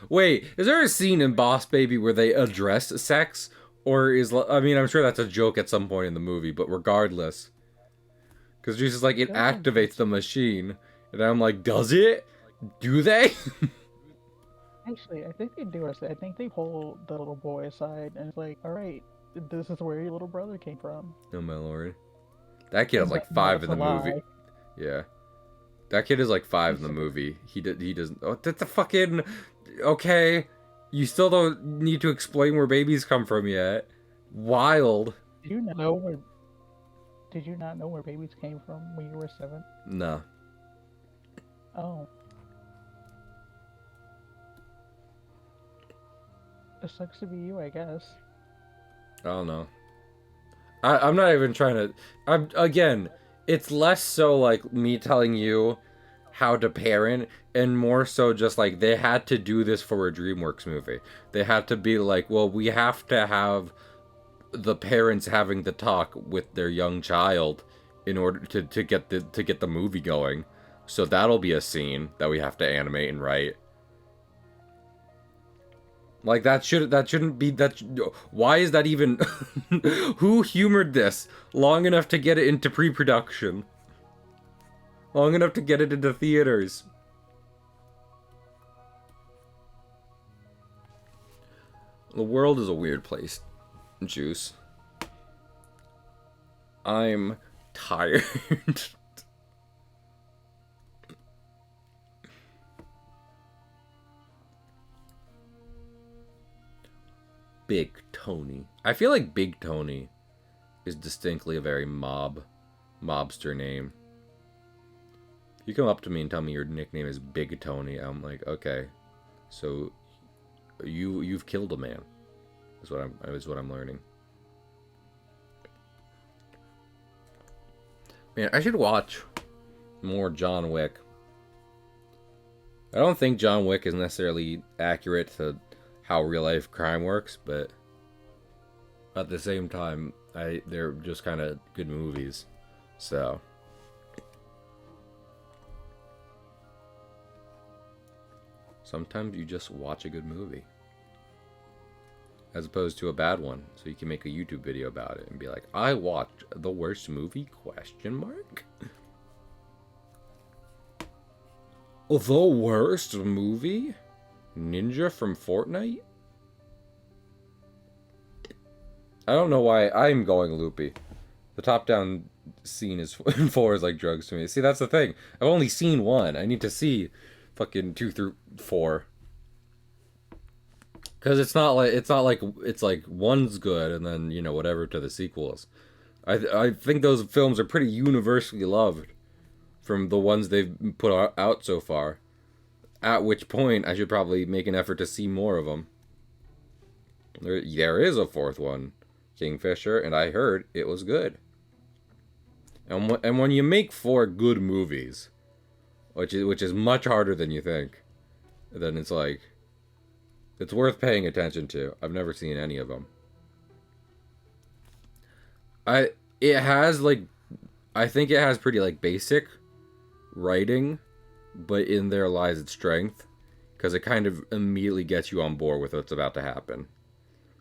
Wait, is there a scene in Boss Baby where they address sex? Or I mean, I'm sure that's a joke at some point in the movie, but regardless. Because Jesus is like, it I feel like activates that's the machine. And I'm like, does it? Do they? actually I think they do. I think they pull the little boy aside and it's like, all right, this is where your little brother came from, Oh my lord. That kid has and like no, 5 it's in a the movie. lie. Yeah. That kid is like 5 in He's the supposed. movie. He doesn't. Oh, that's a fucking. Okay. You still don't need to explain where babies come from yet. Wild. Did you not know where? Did you not know where babies came from when you were 7? No. Oh, it sucks to be you, I guess. I don't know. I'm not even trying to. I'm again. It's less so like me telling you how to parent, and more so just like they had to do this for a DreamWorks movie. They had to be like, well, we have to have the parents having the talk with their young child in order to get the movie going. So that'll be a scene that we have to animate and write. Like that shouldn't be that. Why is that even? Who humored this long enough to get it into pre-production? Long enough to get it into theaters? The world is a weird place, Juice. I'm tired. Big Tony. I feel like Big Tony is distinctly a very mobster name. If you come up to me and tell me your nickname is Big Tony, I'm like, okay, so you've killed a man. Is what I'm learning. Man, I should watch more John Wick. I don't think John Wick is necessarily accurate to how real life crime works, but at the same time, they're just kind of good movies. So sometimes you just watch a good movie. as opposed to a bad one, so you can make a YouTube video about it and be like, I watched the worst movie, question mark? The worst movie? Ninja from Fortnite? I don't know why I'm going loopy. The top-down scene is in 4 is like drugs to me. See, that's the thing. I've only seen 1. I need to see fucking 2 through 4. Because it's not like it's like 1's good and then, you know, whatever to the sequels. I think those films are pretty universally loved from the ones they've put out so far. At which point I should probably make an effort to see more of them. There is a 4th one, Kingfisher, and I heard it was good. And when you make 4 good movies, which is much harder than you think, then it's like, it's worth paying attention to. I've never seen any of them. I think it has pretty like basic writing, but in there lies its strength, because it kind of immediately gets you on board with what's about to happen.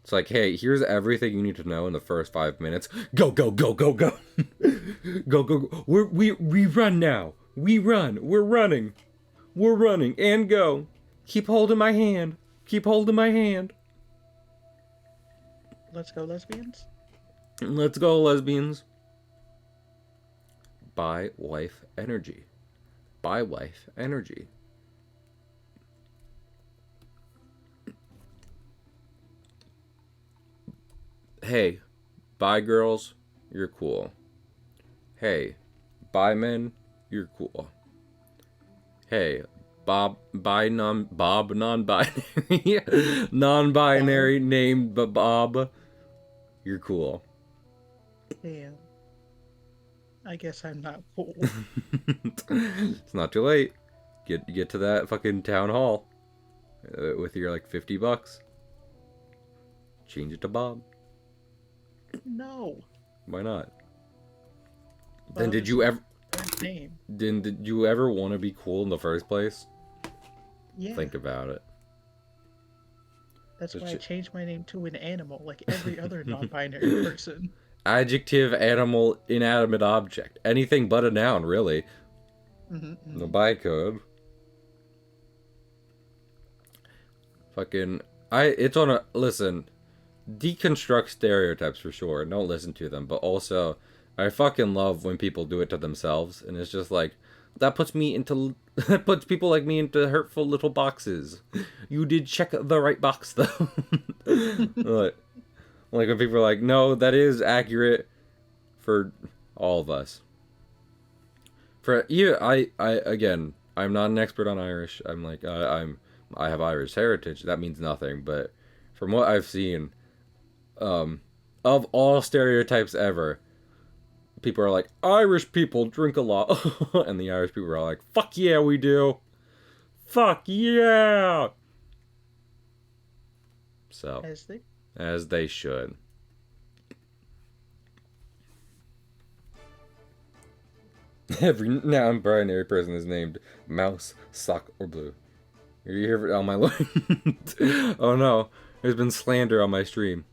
It's like, hey, here's everything you need to know in the first 5 minutes. Go, go, go, go, go. Go, go, go. We run now. We run. We're running. We're running. And go. Keep holding my hand. Keep holding my hand. Let's go, lesbians. Let's go, lesbians. Buy wife energy. Buy wife energy. Hey, bi girls, you're cool. Hey, bi men, you're cool. Hey, non-binary, non-binary named Bob, you're cool. Damn. I guess I'm not cool. It's not too late. Get to that fucking town hall with your like $50. Change it to Bob. No. Why not? Bob Then did you ever? Name. Did you ever want to be cool in the first place? Yeah. Think about it. That's why I changed my name to an animal, like every other non-binary person. Adjective, animal, inanimate object. Anything but a noun, really. Mm-hmm. The bytecode. Fucking... It's on a... Listen. Deconstruct stereotypes for sure. Don't listen to them. But also, I fucking love when people do it to themselves. And it's just like... That puts me into... That puts people like me into hurtful little boxes. You did check the right box, though. Like when people are like, no, that is accurate for all of us. For you, again, I'm not an expert on Irish. I'm like, I have Irish heritage. That means nothing. But from what I've seen, of all stereotypes ever, people are like, Irish people drink a lot. And the Irish people are like, fuck yeah, we do. Fuck yeah. So, as they should. Every non-binary person is named Mouse, Sock, or Blue. Are you here on my line? Oh no, there's been slander on my stream.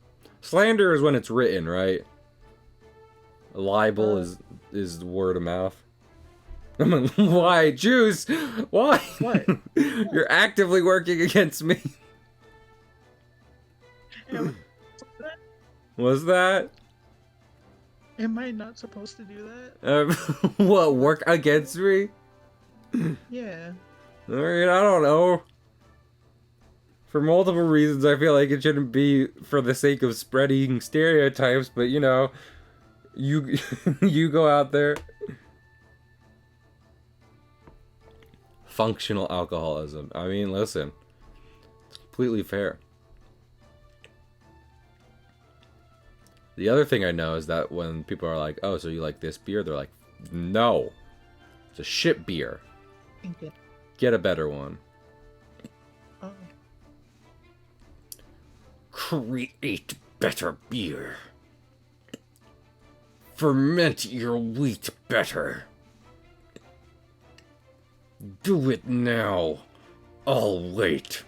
Slander is when it's written, right? Libel is word of mouth. Why? Juice? Why? What? You're actively working against me. Was that? Am I not supposed to do that? What, work against me? Yeah. I mean, I don't know. For multiple reasons, I feel like it shouldn't be for the sake of spreading stereotypes, but you know, you you go out there. Functional alcoholism. I mean, listen. It's completely fair. The other thing I know is that when people are like, oh, so you like this beer? They're like, no. It's a shit beer. Okay. Get a better one. Oh. Create better beer. Ferment your wheat better. Do it now. I'll wait.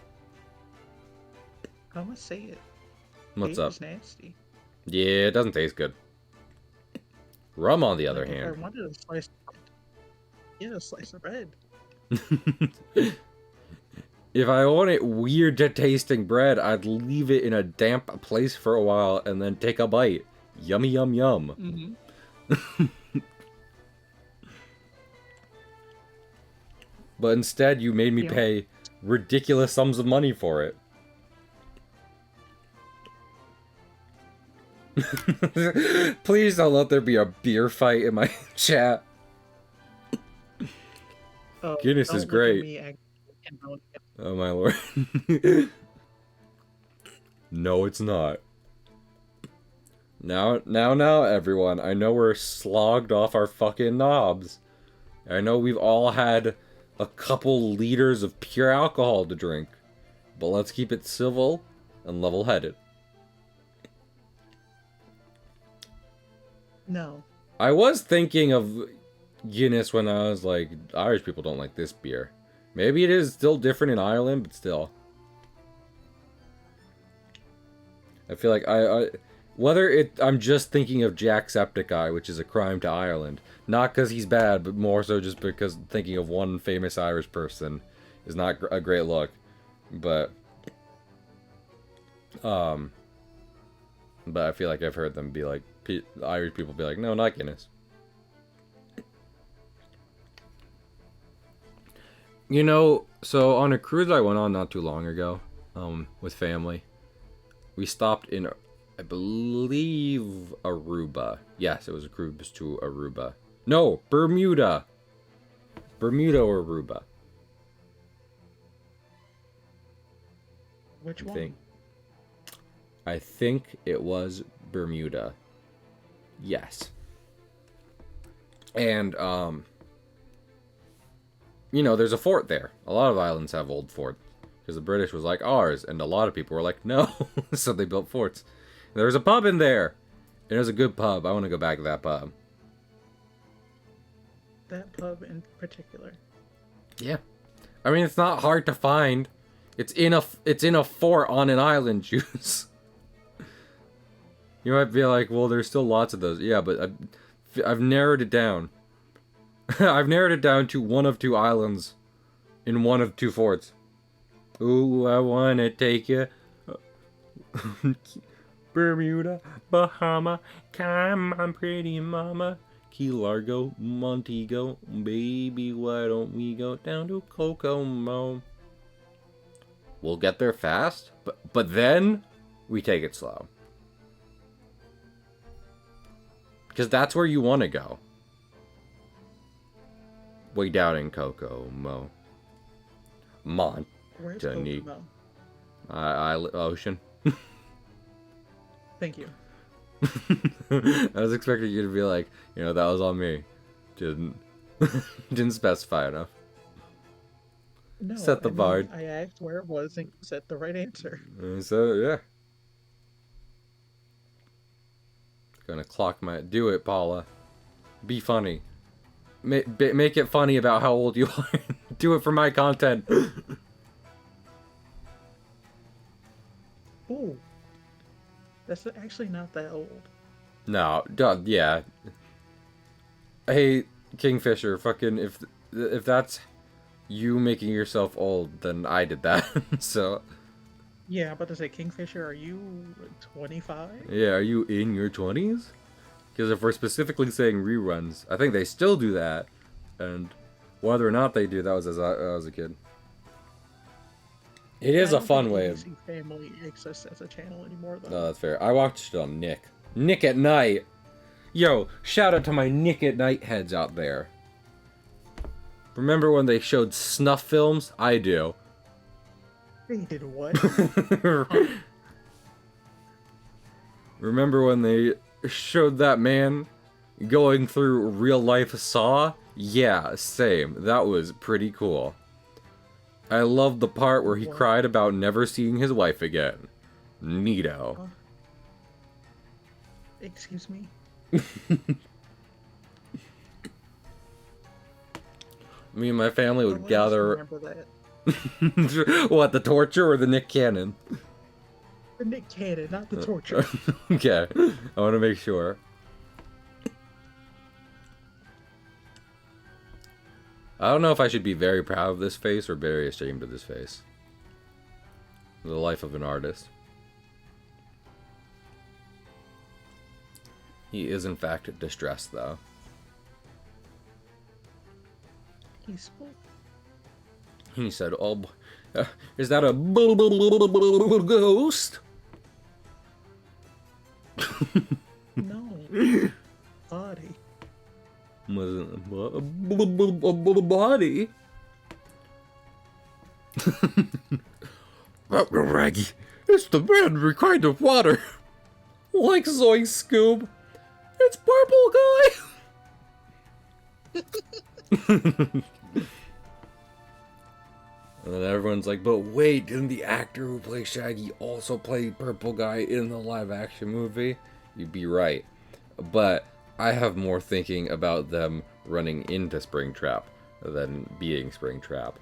I must say it. What's up? It's nasty. Yeah, it doesn't taste good. Rum, on the other Like, if I hand. wanted a slice, yeah, a slice of bread. If I wanted weird tasting bread, I'd leave it in a damp place for a while and then take a bite. Yummy, yum, yum. Mm-hmm. But instead, you made me Yeah. pay ridiculous sums of money for it. Please don't let there be a beer fight in my chat. Guinness is Don't look at great. me, Oh my lord. No, it's not. Now, everyone. I know we're slogged off our fucking knobs. I know we've all had a couple liters of pure alcohol to drink. But let's keep it civil and level-headed. No. I was thinking of Guinness when I was like, Irish people don't like this beer. Maybe it is still different in Ireland, but still. I feel like I'm just thinking of Jacksepticeye, which is a crime to Ireland. Not because he's bad, but more so just because thinking of one famous Irish person is not a great look. But I feel like I've heard them be like, Irish people be like, no, not Guinness. You know, so on a cruise I went on not too long ago, with family, we stopped in, I believe, Aruba. Yes, it was a cruise to Aruba. No, Bermuda. Bermuda or Aruba. Which one? I think it was Bermuda. Yes. And, you know, there's a fort there. A lot of islands have old forts. Because the British was like ours, and a lot of people were like, no. So they built forts. And there was a pub in there. And it was a good pub. I want to go back to that pub. That pub in particular. Yeah. I mean, it's not hard to find. It's in a fort on an island, Juice. You might be like, well, there's still lots of those. Yeah, but I've narrowed it down. I've narrowed it down to one of two islands in one of two forts. Ooh, I wanna take you. Bermuda, Bahama, come on, pretty mama. Key Largo, Montego, baby, why don't we go down to Kokomo? We'll get there fast, but then we take it slow. Because that's where you want to go. Way down in Kokomo. Where's Montanique. Kokomo? Ocean. Thank you. I was expecting you to be like, you know, that was on me. Didn't specify enough. No, Set the bar. I asked where it was and you said the right answer. So yeah. Gonna clock my. Do it, Paula. Be funny. Make it funny about how old you are. Do it for my content. Ooh. That's actually not that old. No, yeah. Hey, Kingfisher, fucking if that's you making yourself old, then I did that. So. Yeah, I'm about to say, Kingfisher, are you 25? Yeah, are you in your 20s? Because if we're specifically saying reruns, I think they still do that. And whether or not they do, that was as I was a kid. It is a fun way of... ABC Family exists as a channel anymore, though. No, that's fair. I watched it on Nick. Nick at Night! Yo, shout out to my Nick at Night heads out there. Remember when they showed snuff films? I do. They did what? Remember when they showed that man going through real life Saw? Yeah, same. That was pretty cool. I loved the part where he cried about never seeing his wife again. Neato. Excuse me? Me and my family would I gather... remember that. What, the torture or the Nick Cannon? for Nick Cannon, not the torture. Okay, I want to make sure. I don't know if I should be very proud of this face or very ashamed of this face. The life of an artist. He is in fact distressed, though. He spoke. He said, "Oh, is that a ghost?" No. Body. Body. Raggy, it's the man kind of water. Like Zoe Scoob. It's Purple Guy. And then everyone's like, but wait, didn't the actor who plays Shaggy also play Purple Guy in the live action movie? You'd be right. But I have more thinking about them running into Springtrap than being Springtrap.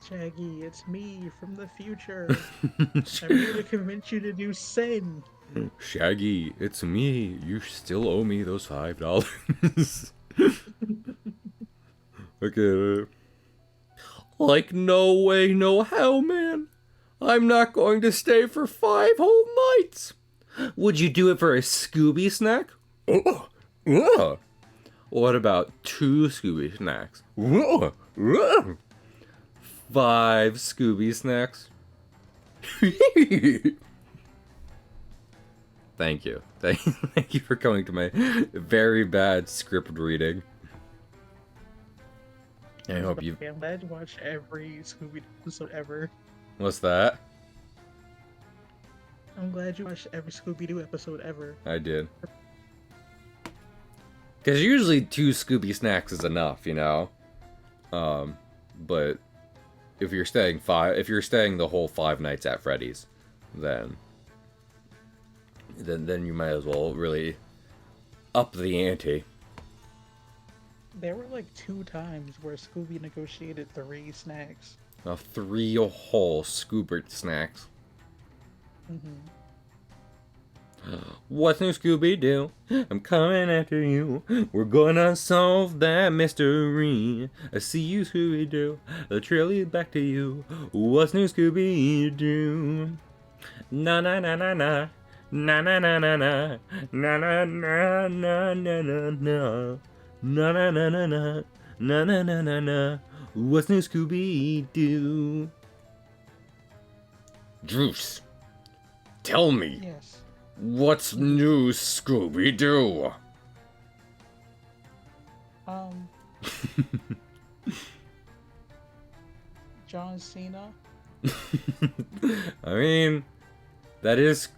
Shaggy, it's me from the future. I'm here to convince you to do sin. Shaggy, it's me. You still owe me those $5. Okay. Like, no way, no how, man. I'm not going to stay for 5 whole nights. Would you do it for a Scooby snack? What about 2 Scooby snacks? 5 Scooby snacks? Thank you. Thank you for coming to my very bad script reading. I hope you... I'm glad you watch every Scooby episode ever. What's that? I'm glad you watched every Scooby-Doo episode ever. I did. Because usually 2 Scooby snacks is enough, you know? But if you're staying the whole 5 nights at Freddy's, then you might as well really up the ante. There were like 2 times where Scooby negotiated 3 snacks. 3 whole Scoobert snacks. Mm-hmm. What's new, Scooby-Doo? I'm coming after you. We're gonna solve that mystery. I see you, Scooby-Doo. The trail leads back to you. What's new, Scooby-Doo? Na na na na na. Na na na na na. Na na na na na na na. Na na na na na. Na na na na na. What's new, Scooby-Doo? Juice. Tell me. Yes. What's new, Scooby-Doo? John Cena. I mean, that is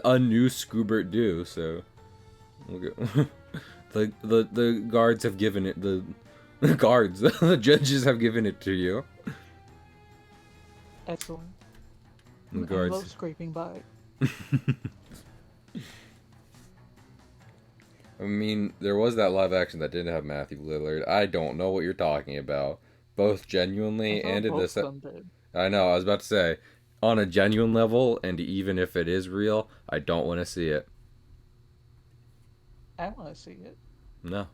a new Scoobert Doo, so the guards have given it the guards the judges have given it to you. Excellent. The guards. I love scraping by. I mean, there was that live action that didn't have Matthew Lillard. I don't know what you're talking about. Both genuinely and in this. I know, I was about to say, on a genuine level, and even if it is real, I don't want to see it. I want to see it. No.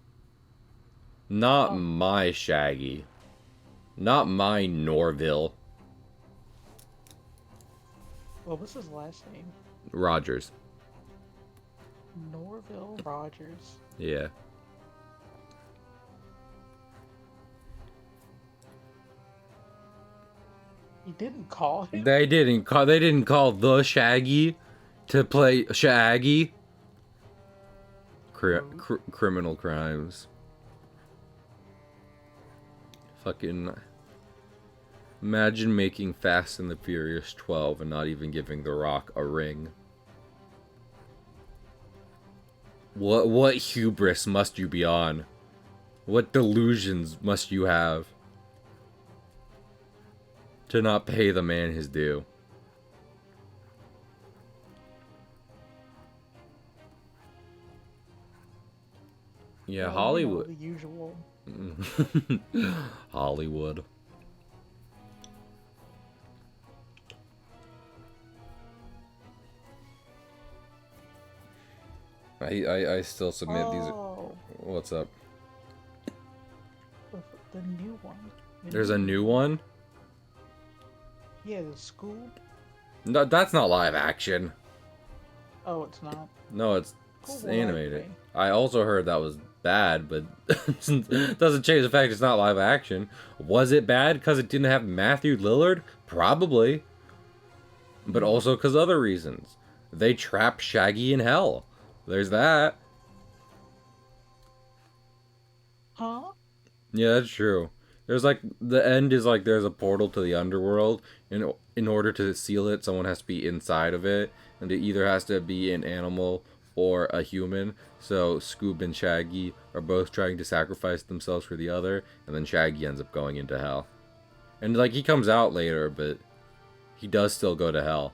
Not my Shaggy. Not my Norville. What was his last name? Rogers. Norville Rogers. Yeah. You didn't call him? They didn't call the Shaggy to play Shaggy. Criminal crimes. Fucking imagine making Fast and the Furious 12 and not even giving The Rock a ring. What hubris must you be on? What delusions must you have to not pay the man his due? Yeah, well, Hollywood. You know, the usual. Hollywood. I still submit these. Oh, What's up? the, the new one. The There's a new one. one? Yeah, the Scoob. No, that's not live action. Oh, it's not. No, it's Cool, well, animated. okay. I also heard that was bad, but doesn't change the fact it's not live action. Was it bad because it didn't have Matthew Lillard? Probably. But No. also because other reasons. They trap Shaggy in hell. There's that. Huh? Yeah, that's true. There's like the end is like there's a portal to the underworld. In order to seal it, someone has to be inside of it, and it either has to be an animal or a human. So Scoob and Shaggy are both trying to sacrifice themselves for the other, and then Shaggy ends up going into hell. And like he comes out later, but he does still go to hell.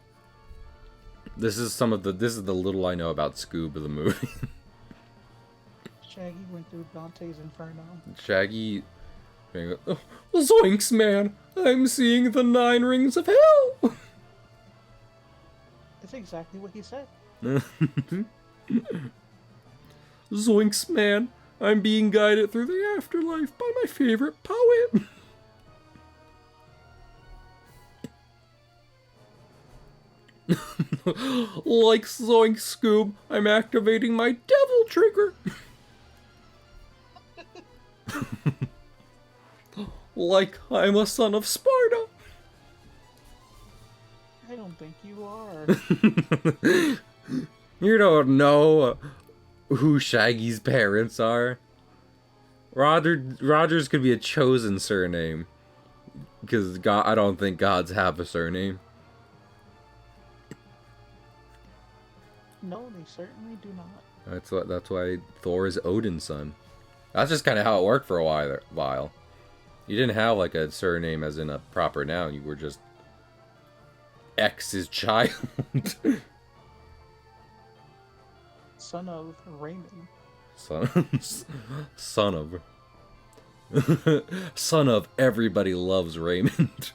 This is the little I know about Scoob of the movie. Shaggy went through Dante's Inferno. Shaggy oh, zoinks, man! I'm seeing the 9 rings of hell! That's exactly what he said. Zoinks, man! I'm being guided through the afterlife by my favorite poet! Like Zoink Scoob, I'm activating my devil trigger! Like I'm a son of Sparta! I don't think you are. You don't know who Shaggy's parents are. Rogers could be a chosen surname. Because God, I don't think gods have a surname. No, they certainly do not. That's why Thor is Odin's son. That's just kind of how it worked for a while. You didn't have like a surname as in a proper noun. You were just X's child. Son of Raymond. Son of. Son of everybody loves Raymond.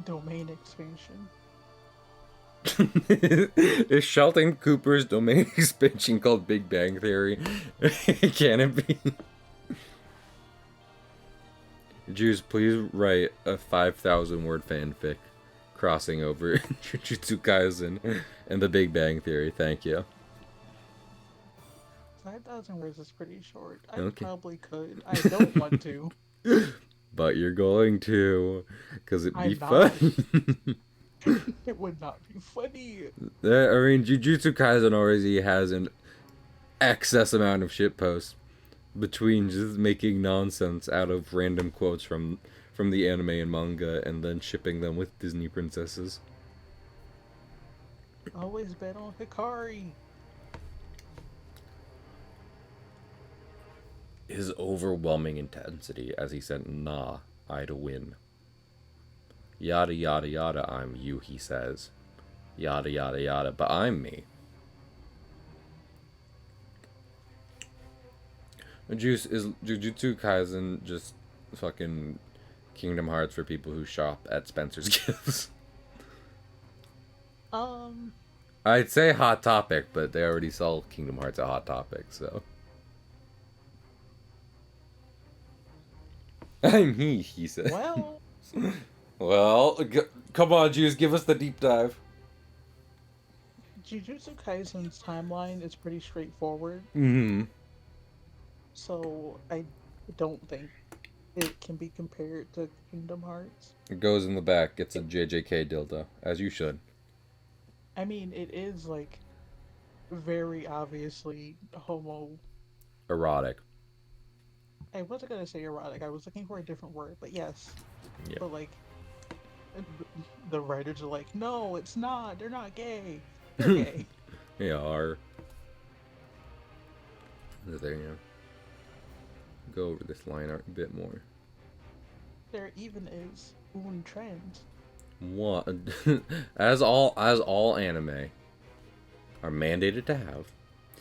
Domain expansion. Is Sheldon Cooper's domain expansion called Big Bang Theory? Can it be? Jews, please write a 5,000 word fanfic crossing over Jujutsu Kaisen and the Big Bang Theory. Thank you. 5,000 words is pretty short. I Okay. probably could. I don't want to. But you're going to, because it'd be I'm not. fun. It would not be funny. I mean, Jujutsu Kaisen already has an excess amount of shitposts between just making nonsense out of random quotes from the anime and manga and then shipping them with Disney princesses. Always bet on Hikari. His overwhelming intensity as he said, "Nah, I'd win." Yada yada yada, I'm you, he says. Yada yada yada, but I'm me. Juice is Jujutsu Kaisen just fucking Kingdom Hearts for people who shop at Spencer's Gifts? I'd say Hot Topic, but they already sell Kingdom Hearts at Hot Topic, so. I'm he said. Well, Well, come on, Juice, give us the deep dive. Jujutsu Kaisen's timeline is pretty straightforward. Mm-hmm. So I don't think it can be compared to Kingdom Hearts. It goes in the back, gets a JJK dildo, as you should. I mean, it is like very obviously homo. Erotic. I wasn't gonna say erotic. I was looking for a different word, but yes. Yeah. But like, the writers are like, no, it's not. They're not gay. They're gay. They are. There you go. Go over this line art a bit more. There even is un trend. What? as all anime are mandated to have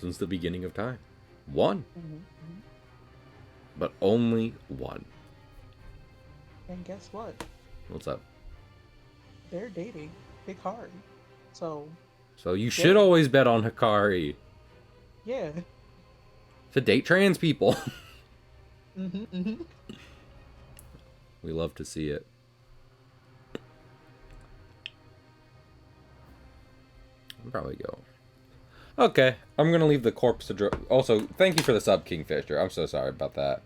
since the beginning of time. One. Mm-hmm. But only one. And guess what? What's up? They're dating Hikari. So So you should Good. always bet on Hikari Yeah. to date trans people. Mhm. Mhm. We love to see it. I'll probably go. Okay, I'm gonna leave the corpse to. Also, thank you for the sub, Kingfisher. I'm so sorry about that.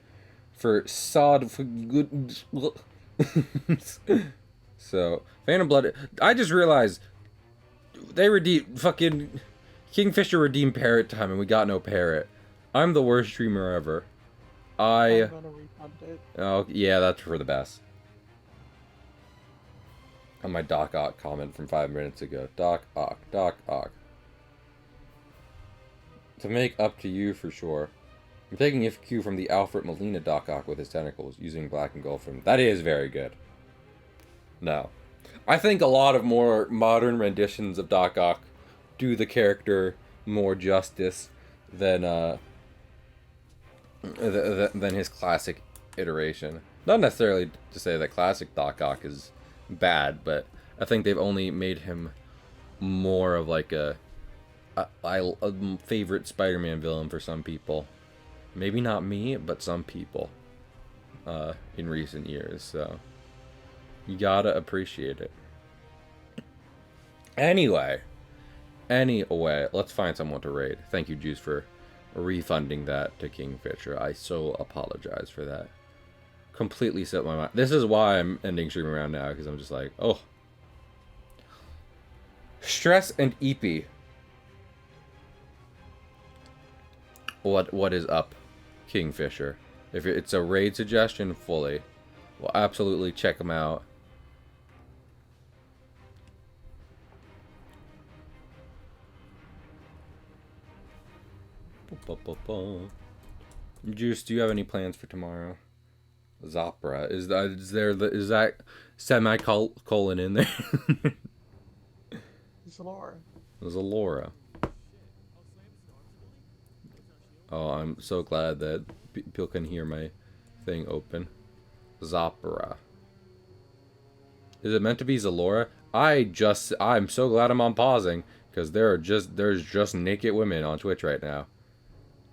For sod for good. So, Phantom Blood. I just realized they redeemed fucking Kingfisher redeemed Parrot time, and we got no Parrot. I'm the worst streamer ever. I'm gonna refund it. Oh yeah, that's for the best. On my Doc Ock comment from 5 minutes ago. Doc Ock, Doc Ock. To make up to you for sure. I'm taking if cue from the Alfred Molina Doc Ock with his tentacles, using black and gold from. That is very good. No. I think a lot of more modern renditions of Doc Ock do the character more justice than than his classic iteration. Not necessarily to say that classic Doc Ock is bad, but I think they've only made him more of like a favorite Spider-Man villain for some people. Maybe not me, but some people in recent years. So you gotta appreciate it. Anyway, let's find someone to raid. Thank you, Juice, for refunding that to Kingfisher. I so apologize for that. Completely set my mind. This is why I'm ending streaming around now, because I'm just like, oh. Stress and Eepy. What is up, Kingfisher? If it's a raid suggestion, fully. We'll absolutely check them out. Juice, do you have any plans for tomorrow? Zopra. Is that semicolon in there? It's Laura. There's a Laura. Oh, I'm so glad that people can hear my thing open. Zopra. Is it meant to be Zalora? I'm so glad I'm on pausing, because there's just naked women on Twitch right now.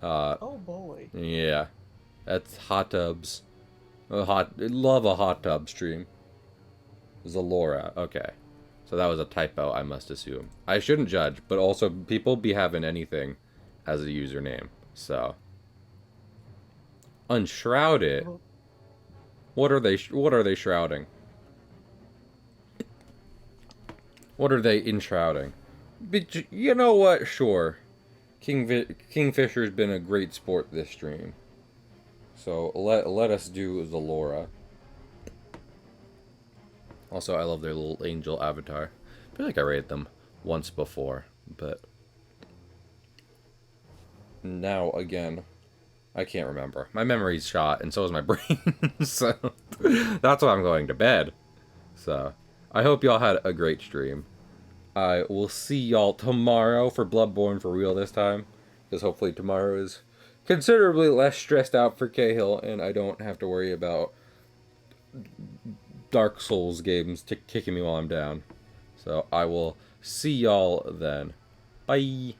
Oh boy. Yeah. That's hot tubs. Love a hot tub stream. Zalora. Okay. So that was a typo, I must assume. I shouldn't judge, but also people be having anything as a username. So Unshrouded. What are they shrouding? What are they enshrouding? But you know what? Sure. Kingfisher's been a great sport this stream. So let us do the Laura. Also, I love their little angel avatar. I feel like I rated them once before, but now again, I can't remember. My memory's shot, and so is my brain. So that's why I'm going to bed. So I hope y'all had a great stream. I will see y'all tomorrow for Bloodborne for real this time, because hopefully tomorrow is considerably less stressed out for Cahill, and I don't have to worry about Dark Souls games kicking me while I'm down. So I will see y'all then. Bye.